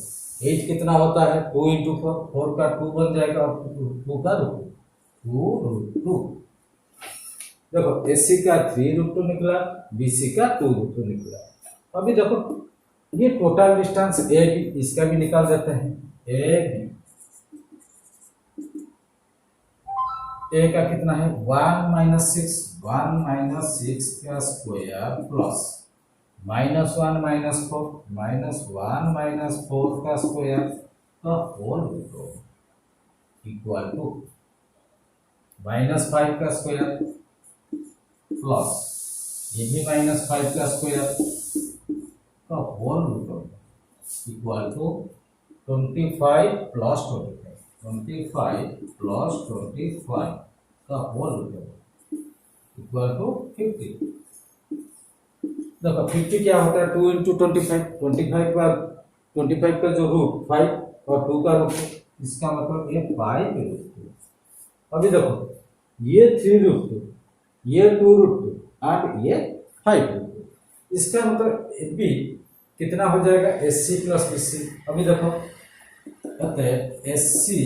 8 कितना होता है 2 इंटू 4 का 2 बन जाएगा और 2 का रूट 2। देखो एसी का 3 रूट 2 निकला, बीसी का 2 रूट 2 निकला। अभी देखो ये टोटल डिस्टेंस ए बी, इसका भी निकाल देते हैं। ए का कितना है 1 माइनस 6 का स्क्वायर प्लस -1 माइनस 4 -1 माइनस 4 का स्क्वायर का होल रूट इक्वल टू -5 का स्क्वायर प्लस ये भी -5 का स्क्वायर का whole root equal to 25 plus 25 का होल रूट इक्वल टू 50। देखो 50 क्या होता है 2 इंटू 25 का जो रूट 5 और 2 का रूट, इसका मतलब ये 5 रूट 2। अभी देखो ये 3 रूट 2, ये 2 रूट 2 और ये 5 रूट 2। इसका मतलब बी कितना हो जाएगा S C plus B C. अभी देखो S C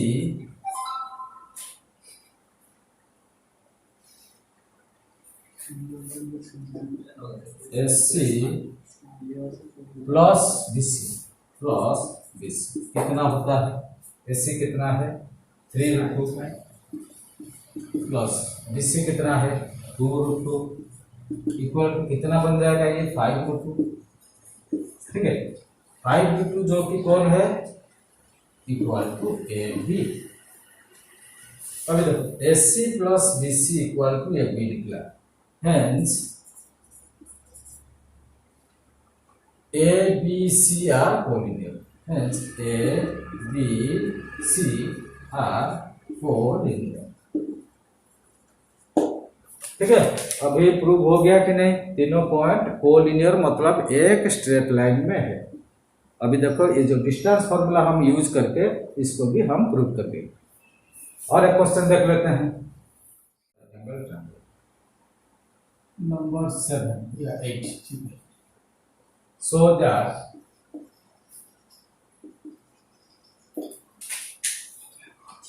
plus B C कितना होता है, एस सी कितना है 3 रूट 2 प्लस बी सी कितना है 2 रूट 2 इक्वल टू कितना बन जाएगा ये 5 रूट 2। ठीक है 5 रूट 2 जो कि कौन है इक्वल टू ए बी। अभी देखो S C plus B C equal to A B निकला, hence A B C are collinear, hence A B C are collinear. ठीक है अभी प्रूव हो गया कि नहीं, तीनों पॉइंट कोलिनियर मतलब एक स्ट्रेट लाइन में है। अभी देखो ये जो डिस्टेंस फॉर्मूला हम यूज करके इसको भी हम प्रूव कर देंगे। और एक क्वेश्चन देख लेते हैं नंबर 7 या 8। So that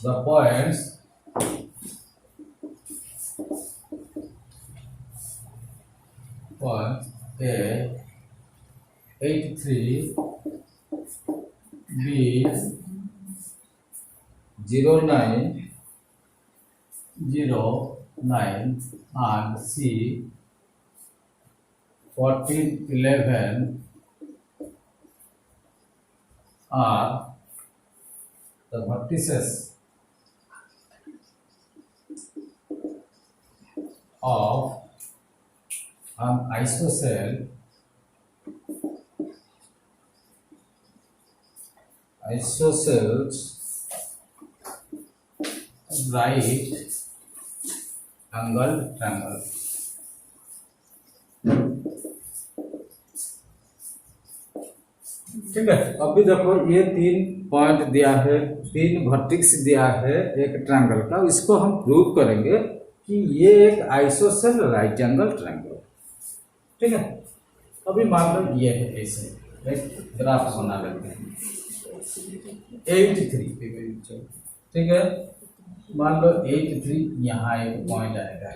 the points A 83, B 09, 09 and C 14, 11 are the vertices of an isosceles right angle triangle. ठीक है, अभी देखो ये 3 पॉइंट दिया है, 3 वर्टिक्स दिया है एक ट्रायंगल का, इसको हम प्रूव करेंगे कि ये एक आइसोसेल राइट एंगल ट्रायंगल। ठीक है, अभी मान लो ये है, ऐसे एक ग्राफ बना लेते हैं 83, ठीक है, मान लो 83 यहाँ एक पॉइंट आएगा,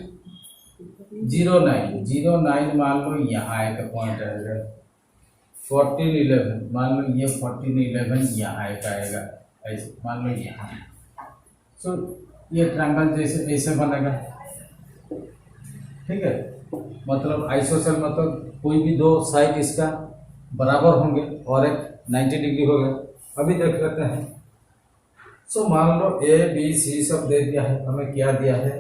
09 मान लो यहाँ एक पॉइंट आएगा, 14, 11 मान लो ये 14, 11 यहाँ एक आएगा, ऐसे मान लो यहाँ। सो ये ट्रायंगल जैसे ऐसे बनेगा। ठीक है, मतलब आइसोसेल मतलब कोई भी 2 साइड इसका बराबर होंगे और एक 90 डिग्री होगा। अभी देख लेते हैं। सो मान लो ए बी सी सब दे दिया है, हमें क्या दिया है,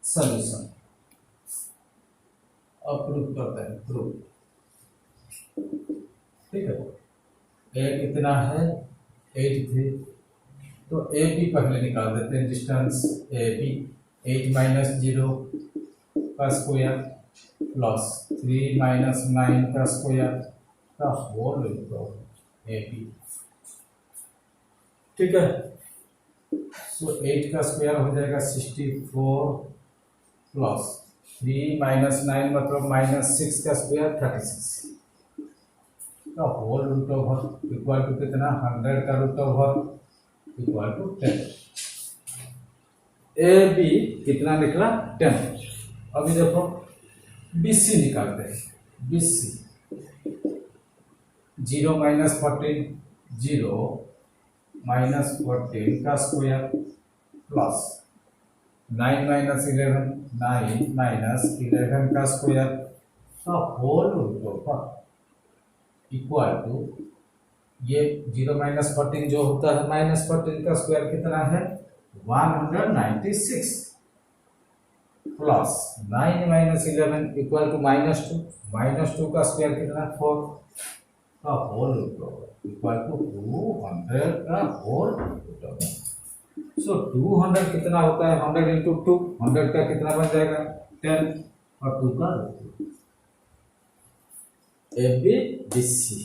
सॉल्यूशन। अब प्रूफ करते हैं, प्रूफ। ठीक है, ए कितना है 83, तो ए बी पहले निकाल देते हैं, डिस्टेंस ए बी 8 माइनस 0 का स्क्वायर प्लस 3 माइनस 9 का स्क्वायर का होल ए बी। ठीक है, सो 8 का स्क्वायर हो जाएगा 64 प्लस 3 माइनस 9 मतलब माइनस 6 का स्क्वायर 36 का whole root over equal to कितना, 100 का root over equal to 10। A B कितना निकला 10। अभी देखो BC निकालते हैं, BC 0 माइनस 14, 0 माइनस 14 का स्क्वायर प्लस 9 माइनस 11, 9 माइनस 11 का स्क्वायर का whole root over equal to, ये 0 माइनस 14 जो होता है, माइनस 14 का स्क्वायर कितना है 196 प्लस 9 माइनस 11 इक्वल टू -2 का स्क्वायर कितना 4 का होल रूट इक्वल टू 200 का होल रूट। सो 200 कितना होता है, 100 इंटू 2, 100 का कितना बन जाएगा 10 और 2 का रूट। ए बी बी सी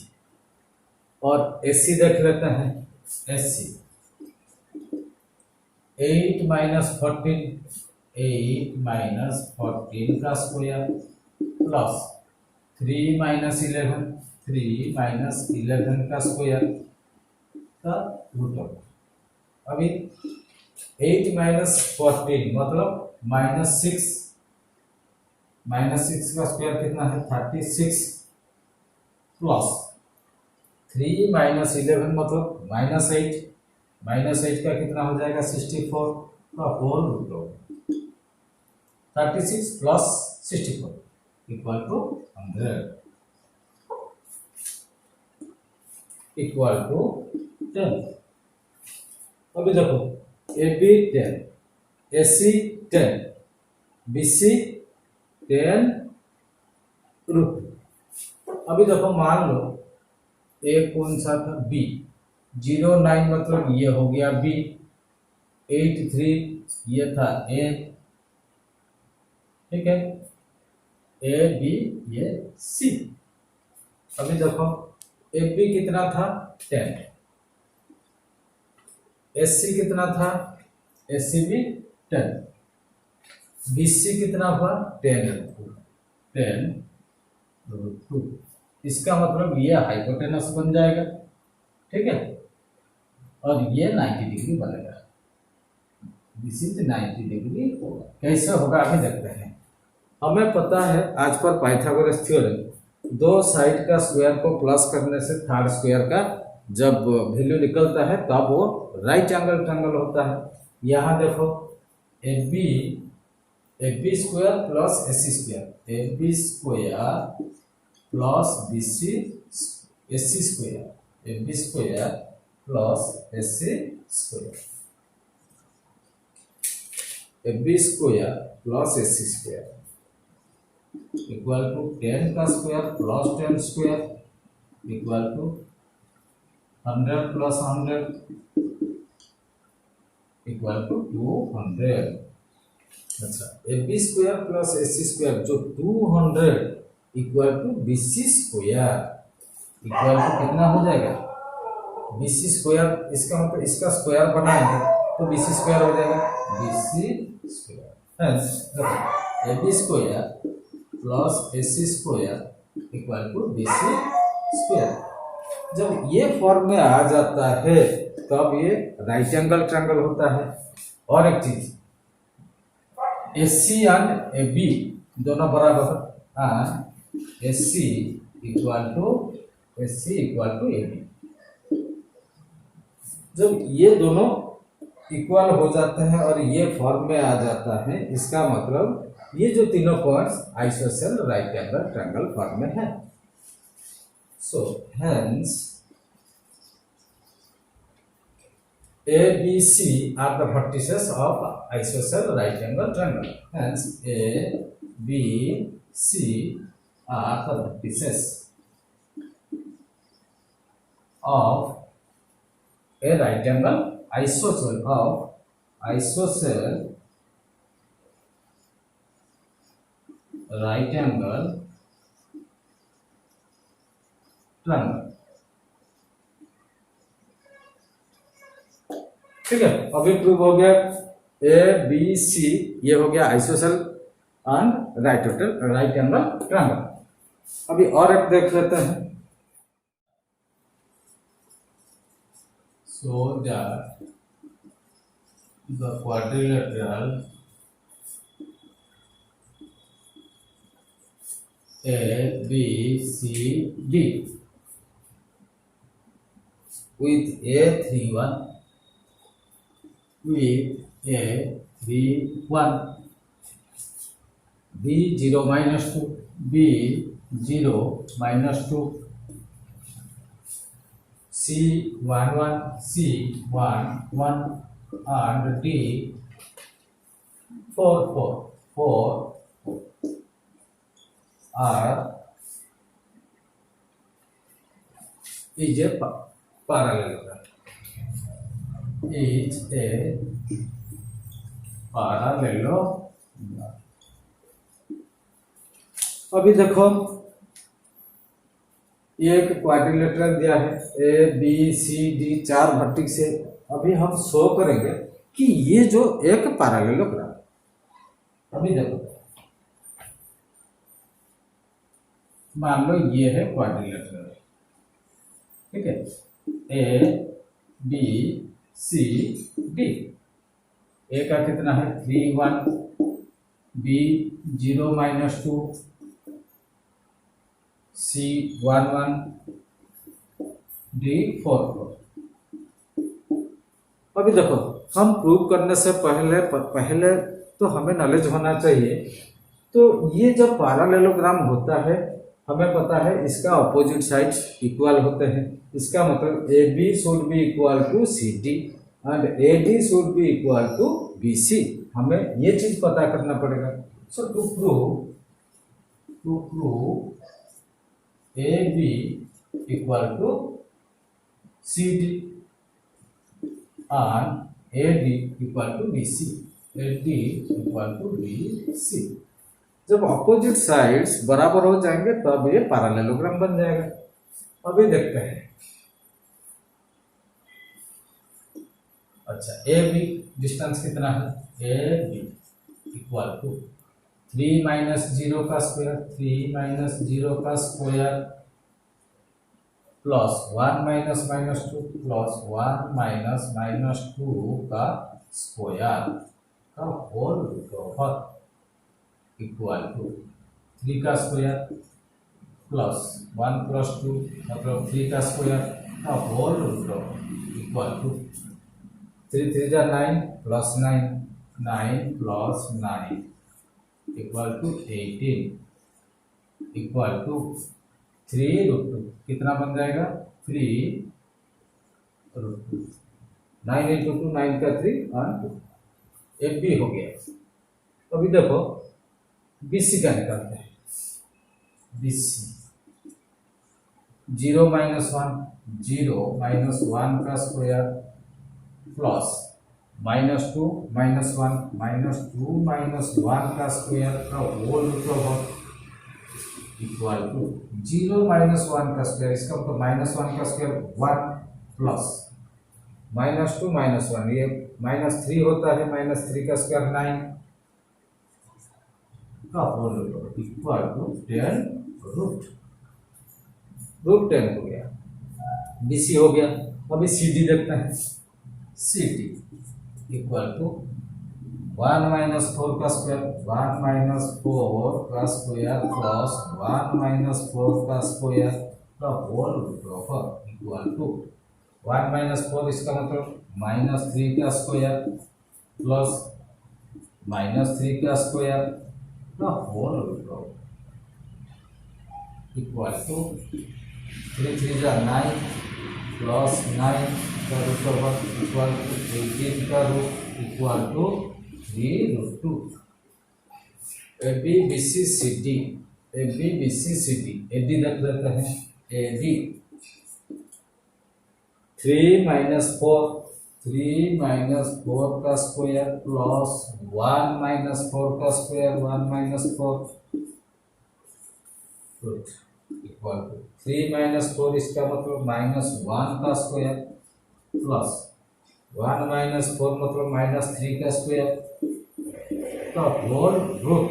और AC देख लेते हैं, AC 8 माइनस 14, 8 माइनस 14 का स्क्वायर प्लस 3 माइनस 11, 3 माइनस 11 का स्क्वायर का रूट ओवर। अभी 8 माइनस 14 मतलब -6, -6 का स्क्वायर कितना है 36 प्लस 3 माइनस 11 मतलब -8, -8 का कितना हो जाएगा 64 का whole root over 36 plus 64 equal to 100 equal to 10। अभी देखो AB 10, AC 10, BC 10 रूट। अभी देखो मान लो ए कौन सा था B, 09 मतलब ये हो गया B, 83 ये था A। ठीक है, A B ये C। अभी देखो AB कितना था 10, SC कितना था, SC भी 10, BC कितना हुआ 10 रूट 2। इसका मतलब ये हाइपोटेनस बन जाएगा। ठीक है, और ये 90 डिग्री बनेगा। दिस इज 90 डिग्री होगा। कैसे होगा अभी देखते हैं। हमें पता है आज पर पाइथागोरस थ्योरम, दो साइड का स्क्वायर को प्लस करने से थर्ड स्क्वायर का जब वैल्यू निकलता है तब वो राइट एंगल ट्रायंगल होता है। यहाँ देखो A B square plus A C square, A B square plus B C A C square, A B square plus A C square, A B square plus A C square equal to 10 का square plus 10 square equal to 100 plus 100 equal to 200। अच्छा, A B square plus A C square जो 200 equal to B C square equal to कितना हो जाएगा, B C square, इसका मतलब इसका square बनाएंगे तो बी सी स्क्वायर हो जाएगा, B C square. A B square plus A C square equal to B C square. जब ये फॉर्म में आ जाता है तब ये राइट एंगल ट्रायंगल होता है। और एक चीज, ए सी एंड ए बी दोनों बराबर and A C equal to A B. जब ये दोनों इक्वल हो जाते हैं और ये फॉर्म में आ जाता है, इसका मतलब ये जो तीनों points ISOCELL right angle triangle form में है। So hence A, B, C are the vertices of isosceles right angle triangle. Hence, A, B, C are the vertices of a right angle isosceles right angle triangle। ठीक है, अभी prove हो गया ए B सी, ये हो गया isosceles and right angle triangle. अभी और एक देख लेते हैं। So that the quadrilateral A B C D with A31 with A31 B0 minus 2 B0 minus 2 C11 C11 and D4 are is a parallelogram, is a parallelogram। अभी देखो ये एक क्वाड्रिलेटरल दिया है, ए बी सी डी, चार vertex है। अभी हम शो करेंगे कि ये जो एक पैरेललोग्राम, अभी देखो मान लो ये है क्वाड्रिलेटरल, ठीक है, ए बी सी डी, ए का कितना है 31, बी 0 minus 2, C11, D4। अभी देखो हम प्रूव करने से पहले तो हमें नॉलेज होना चाहिए। तो ये जब पैरेललोग्राम होता है हमें पता है इसका अपोजिट साइड्स इक्वल होते हैं। इसका मतलब A B should be equal to C D and A D should be equal to B C. हमें ये चीज पता करना पड़ेगा। So to prove A B equal to C D and A D equal to B C, A D equal to B C. जब opposite sides बराबर हो जाएंगे तब ये पैरेललोग्राम बन जाएगा। अभी देखते हैं। अच्छा, ए बी डिस्टेंस कितना है, A B equal to 3 minus 0 का स्क्वायर, 3 minus 0 का square plus 1 minus 2 plus 1 minus 2 का स्क्वायर का whole root over equal to 3 का स्क्वायर प्लस 1 प्लस 2 मतलब 3 का स्क्वायर का whole root over equal to 3 3 जा 9 plus 9 9 plus 9 equal to 18 equal to 3 root 2 कितना बन जाएगा 3 रूट 2 9 इंटू 2 9 का 3 और 2 एफ बी हो गया। अभी देखो बीसी का निकालते हैं। बीसी 0 माइनस 1 0 माइनस 1 का square plus minus 2 minus 1 minus 2 minus 1 का स्क्वायर का whole root over equal to 0 minus 1 का स्क्वायर इसका मतलब माइनस 1 का स्क्वायर 1 प्लस माइनस 2 माइनस 1 ये माइनस 3 होता है माइनस 3 का स्क्वायर 9 का whole root equal to 10 root 10 हो गया। बीसी हो गया। अभी सीडी देखते हैं। सीडी इक्वल टू 1 माइनस 4 का स्क्वायर 1 माइनस 4 का स्क्वायर प्लस 1 माइनस 4 का स्क्वायर का whole root over equal to 1 minus 4 इसका मतलब माइनस 3 का स्क्वायर प्लस माइनस 3 का स्क्वायर का whole root over equal to 3 3 जा 9 प्लस 9 का रूट ओवर इक्वल टू 18 का root equal to 3 root 2 A B B C C D A B B C C D A D देख लेते हैं। A D 3 minus 4 का square plus 1 minus 4 का square 1 minus 4 equal to 3 minus 4 इसका मतलब minus 1 का square plus 1 minus 4 मतलब minus 3 का स्क्वायर का whole root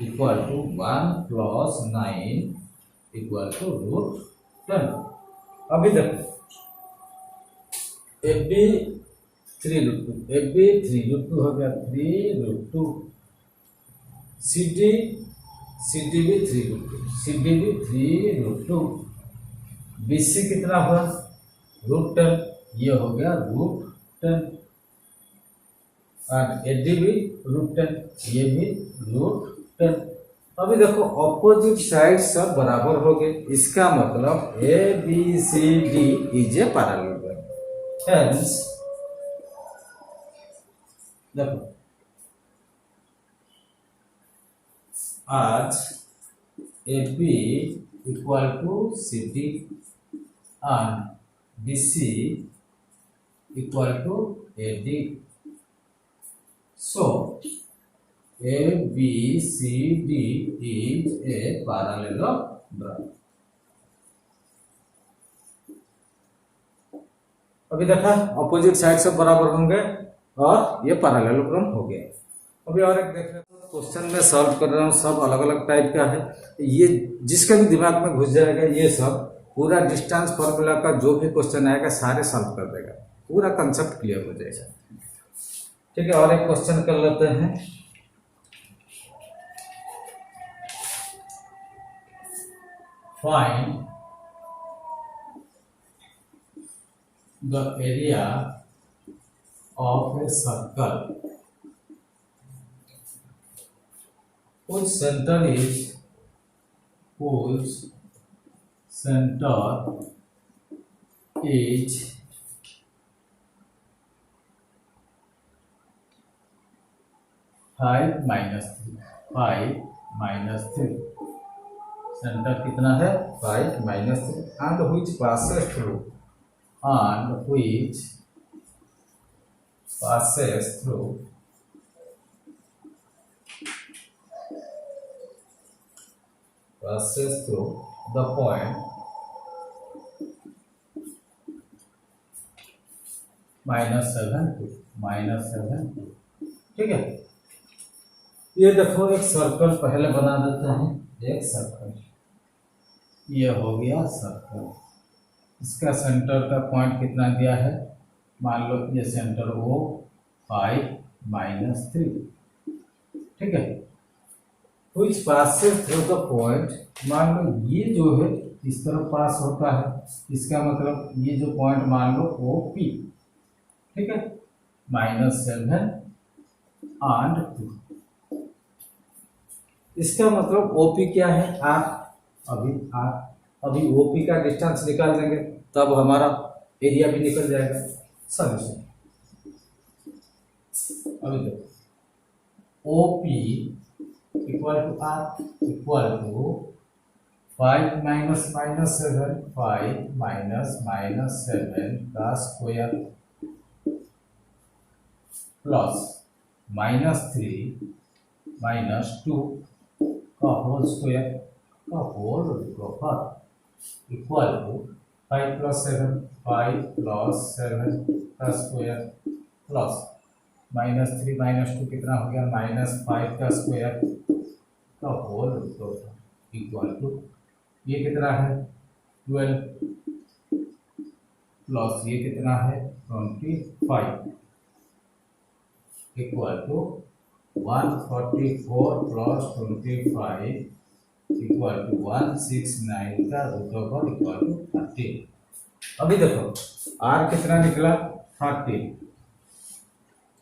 equal to 1 plus 9 equal to root 10। अभी देखो F B 3 root 2 F B 3 root 2 हो गया 3 रूट 2 सी डी भी 3 रूट 2 सी डी भी 3 रूट 2 बी सी कितना हुआ रूट 10 ये हो गया रूट 10 और ए डी भी रूट 10 ये भी रूट 10। अभी देखो ऑपोजिट साइड सब बराबर हो गए इसका मतलब A B C D is a parallelogram. Hence देखो आज A B equal to C D and B C equal to A D. So A B C D is a parallelogram। अभी देखा ऑपोजिट साइड सब बराबर होंगे और ये parallelogram हो गया। अभी और एक देख रहे हैं क्वेश्चन में सॉल्व कर रहा हूँ सब अलग अलग टाइप का है। ये जिसका भी दिमाग में घुस जाएगा ये सब पूरा डिस्टेंस फॉर्मूला का जो भी क्वेश्चन आएगा सारे सॉल्व कर देगा पूरा कंसेप्ट क्लियर हो जाएगा। ठीक है और एक क्वेश्चन कर लेते हैं। Find the area of a circle whose center is 5 minus 3 centre कितना है 5 minus 3 and which passes through the point -7 2 ठीक है। ये देखो एक सर्कल पहले बना देते हैं। एक सर्कल ये हो गया सर्कल इसका सेंटर का पॉइंट कितना दिया है मान लो ये सेंटर O 5 माइनस 3, ठीक है। which passes through the point, मान लो ये जो है इस तरफ पास होता है, इसका मतलब ये जो पॉइंट मान लो OP, ठीक है, -7 and 2, इसका मतलब OP क्या है R, अभी OP का डिस्टेंस निकाल देंगे तब हमारा एरिया भी निकल जाएगा। सॉल्यूशन अभी देखो OP equal to R equal to 5 minus minus 7, 5 minus minus 7 का स्क्वायर प्लस -3 माइनस 2 का होल स्क्वायर का होल बराबर इक्वल टू 5 प्लस 7, 5 प्लस 7 का स्क्वायर प्लस -3 माइनस 2 कितना हो गया, -5 का स्क्वायर का होल बराबर इक्वल टू ये कितना है 12 प्लस ये कितना है 25 equal to 144 plus 25 equal to 169 का रूट ओवर इक्वल टू 30। अभी देखो R कितना निकला 30,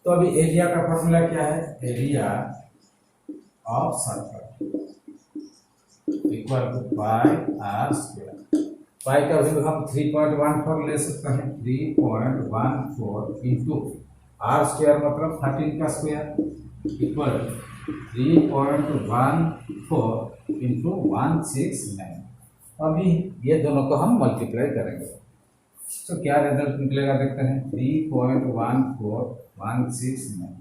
तो अभी एरिया का फॉर्मूला क्या है, area of circle equal to pi R square. Pi का वैल्यू हम 3.14 ले सकते हैं, 3.14 इंटू R स्क्वायर मतलब 13 का स्क्वायर इक्वल 3.14 इंटू 169। अभी ये दोनों को हम मल्टीप्लाई करेंगे तो क्या रिजल्ट निकलेगा देखते हैं, 3.14169।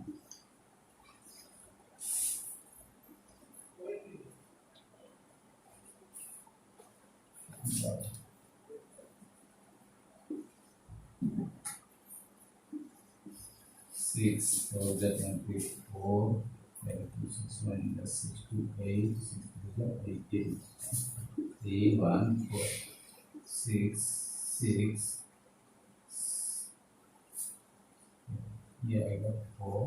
Six for the 24, 6 minus 6 to 8, 6 to 18, 3, 1, 4, 6, 6, ये आएगा 4,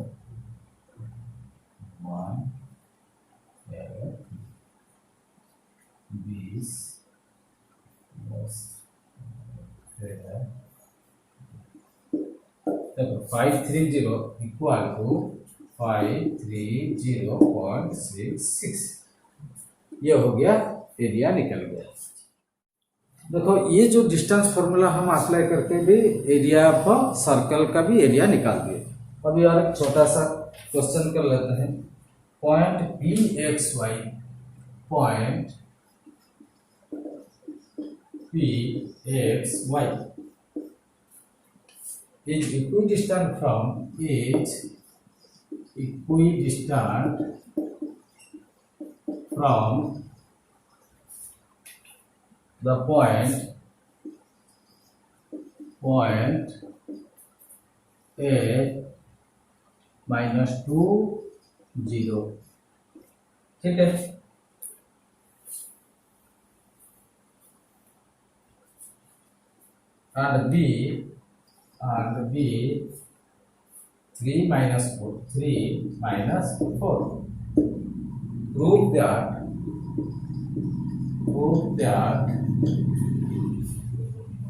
1, ये आएगा 20, 530 इक्वल टू 530.66, ये हो गया, एरिया निकल गया। देखो ये जो डिस्टेंस फॉर्मूला हम अप्लाई करके भी एरिया ऑफ सर्कल का भी एरिया निकाल दिए। अभी और एक छोटा सा क्वेश्चन कर लेते हैं, point PXY, point PXY is equidistant from the point A -2, 0, ठीक है। and B 3 minus 4, 3 minus 4. Prove that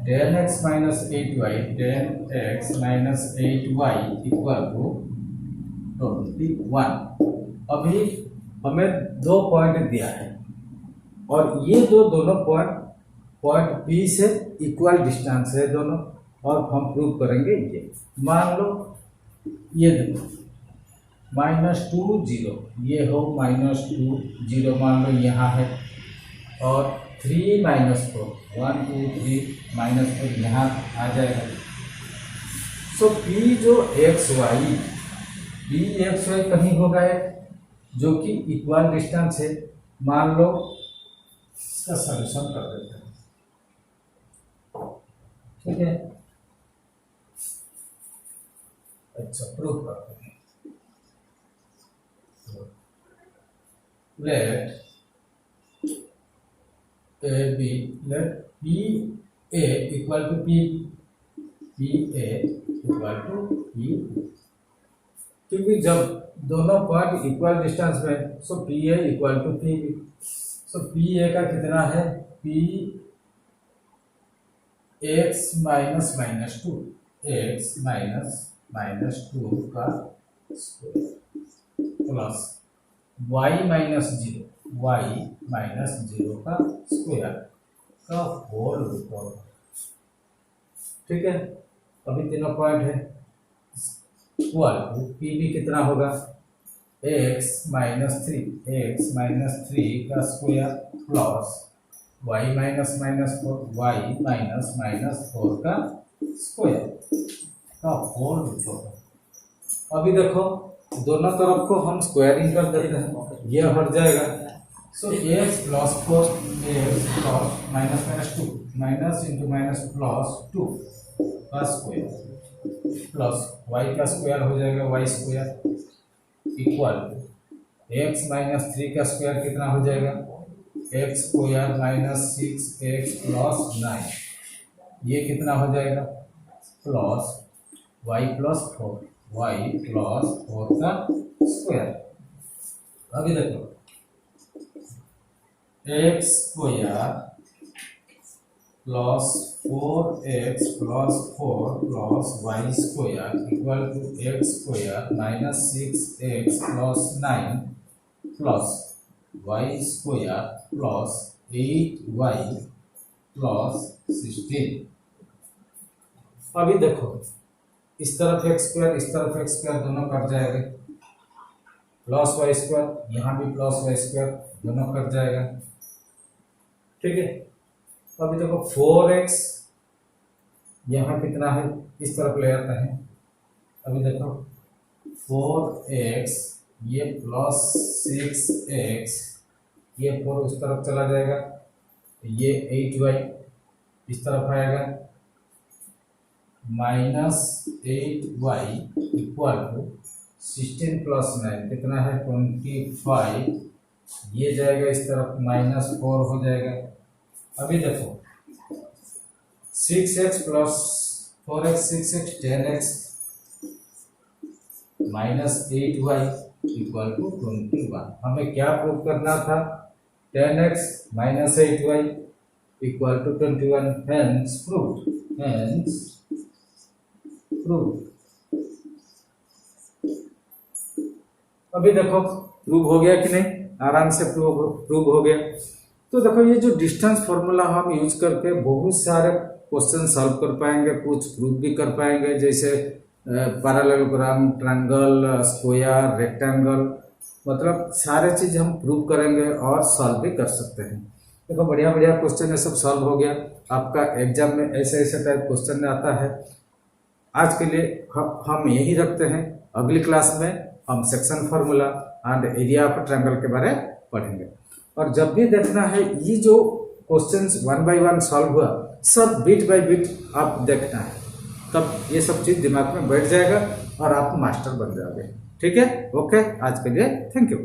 10x minus 8y equal to 21। अभी हमें दो पॉइंट दिया है और ये दोनों पॉइंट P से इक्वल डिस्टेंस है दोनों, और हम प्रूव करेंगे ये। मान लो ये देखो -2, 0, ये हो -2, 0 मान लो यहाँ है, और 3 - 4, 1 2 3 -4 यहाँ आ जाएगा। सो P जो XY कहीं होगा जो कि इक्वल डिस्टेंस है, मान लो इसका सॉल्यूशन कर देते हैं, ठीक है। अच्छा प्रूफ करते हैं, let PA equal to P P A equal to P, क्योंकि जब दोनों पॉइंट इक्वल डिस्टेंस में, so P A equal to P B. So P A का कितना है, P x minus minus two, x minus two का plus y minus zero, y minus zero का square का होल रूट। ठीक है, अभी तीनों पॉइंट है इक्वल टू पी बी कितना होगा, एक्स माइनस थ्री का square plus y minus four, y minus four का स्क्वायर का होल रूट होगा। अभी देखो दोनों तरफ को हम स्क्वायरिंग कर देते हैं, ये हट जाएगा। So x plus four, x plus minus two, minus into minus plus two का स्क्वायर प्लस वाई का स्क्वायर हो जाएगा, y square equal to x minus three का स्क्वायर कितना हो जाएगा, x square minus six x plus nine, ये कितना हो जाएगा plus y plus four, y plus four का स्क्वायर। अभी देखो x square plus four x plus four plus y square equal to x square minus six x plus nine plus y square plus eight y plus 16। अभी देखो इस तरफ x square, इस तरफ x square, दोनों cut जाएंगे, plus y square, यहाँ भी प्लस वाई स्क्वायर, दोनों कट जाएगा। ठीक है, अभी देखो 4x यहाँ कितना है, इस तरफ ले आते हैं। अभी देखो 4x ये प्लस 6x, ये 4 उस तरफ चला जाएगा, ये 8y इस तरफ आएगा, minus 8y equal to 16 plus 9 कितना है 25, ये जाएगा इस तरफ, माइनस 4 हो जाएगा। अभी देखो 6x plus 4x 6x 10x minus 8y equal to 21। हमें क्या प्रूव करना था, 10x minus 8y equal to 21, hence proved, hence prove. अभी देखो प्रूव हो गया कि नहीं, आराम से प्रूव हो गया। तो देखो ये जो डिस्टेंस फॉर्मूला हम यूज करके बहुत सारे क्वेश्चन सॉल्व कर पाएंगे, कुछ प्रूव भी कर पाएंगे, जैसे पैरेललोग्राम, ट्रायंगल, स्क्वायर, रेक्टेंगल, मतलब सारे चीज हम प्रूव करेंगे और सॉल्व भी कर सकते हैं। देखो बढ़िया बढ़िया क्वेश्चन ये सब सॉल्व हो गया, आपका एग्जाम में ऐसे ऐसे टाइप क्वेश्चन आता है। आज के लिए हम यही रखते हैं, अगली क्लास में हम section formula and area of triangle के बारे में पढ़ेंगे। और जब भी देखना है ये जो क्वेश्चंस 1 बाय 1 सॉल्व हुआ, सब बिट बाय बिट आप देखना है, तब ये सब चीज़ दिमाग में बैठ जाएगा और आप मास्टर बन जाओगे। ठीक है, ओके, आज के लिए थैंक यू।